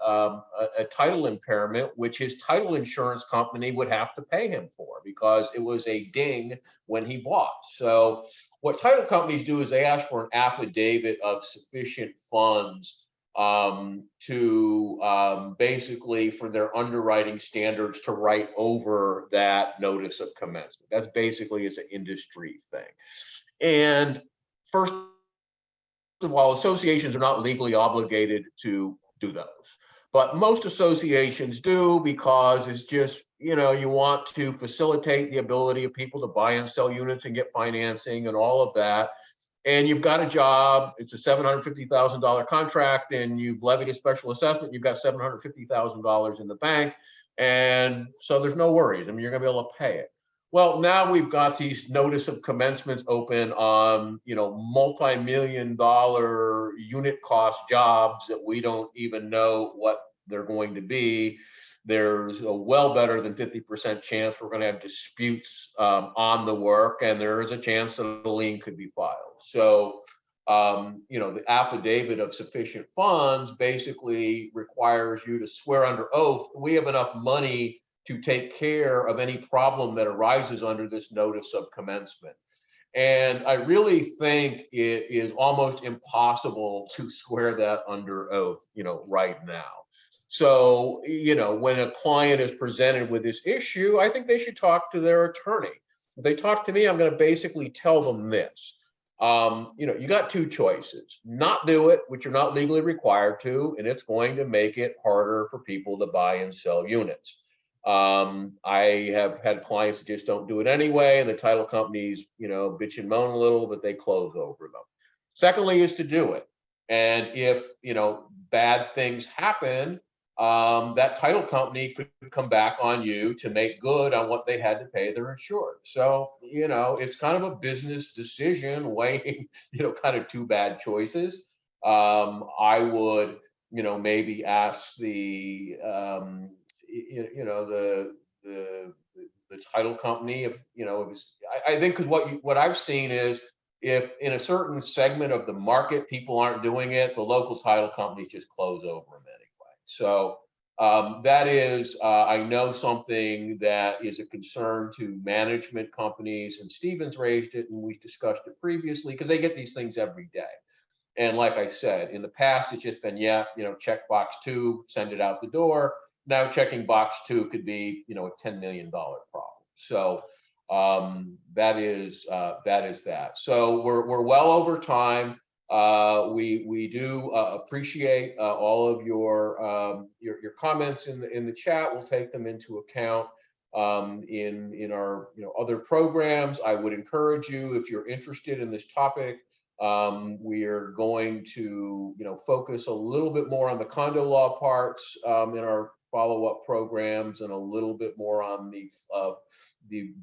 title impairment, which his title insurance company would have to pay him for because it was a ding when he bought. So what title companies do is they ask for an affidavit of sufficient funds to basically, for their underwriting standards, to write over that notice of commencement. That's basically, it's an industry thing. And first of all, associations are not legally obligated to do those. But most associations do because it's just, you want to facilitate the ability of people to buy and sell units and get financing and all of that. And you've got a job, it's a $750,000 contract, and you've levied a special assessment, you've got $750,000 in the bank. And so there's no worries. I mean, you're going to be able to pay it. Well, now we've got these notice of commencements open on, multi-million-dollar unit cost jobs that we don't even know what they're going to be. There's a well better than 50% chance we're going to have disputes on the work, and there is a chance that a lien could be filed. So, the affidavit of sufficient funds basically requires you to swear under oath, we have enough money to take care of any problem that arises under this notice of commencement. And I really think it is almost impossible to swear that under oath, right now. So, when a client is presented with this issue, I think they should talk to their attorney. If they talk to me, I'm going to basically tell them this. You got two choices: not do it, which you're not legally required to, and it's going to make it harder for people to buy and sell units. I have had clients that just don't do it anyway, and the title companies, bitch and moan a little, but they close over them. Secondly is to do it. And if, bad things happen, that title company could come back on you to make good on what they had to pay their insured. So, it's kind of a business decision weighing, kind of two bad choices. I would, maybe ask the title company if I think, because what I've seen is, if in a certain segment of the market people aren't doing it, the local title companies just close over them anyway. So that is I know something that is a concern to management companies, and Stevens raised it and we discussed it previously, because they get these things every day. And like I said, in the past, it's just been, check box 2, send it out the door. Now checking box 2 could be, a $10 million problem. So that is that. So we're well over time. We do appreciate all of your comments in the chat. We'll take them into account in our other programs. I would encourage you, if you're interested in this topic, we are going to focus a little bit more on the condo law parts in our follow-up programs, and a little bit more on the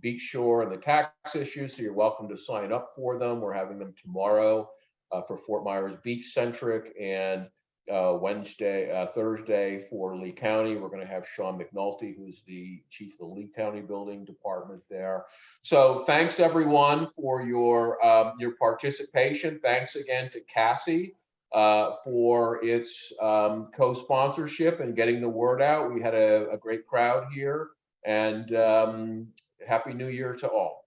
beach shore and the tax issues. So you're welcome to sign up for them. We're having them tomorrow for Fort Myers Beach centric, and Thursday for Lee County. We're going to have Sean McNulty, who's the chief of the Lee County Building Department there. So thanks everyone for your participation. Thanks again to Cassie for its co-sponsorship and getting the word out. We had a great crowd here, and Happy New Year to all.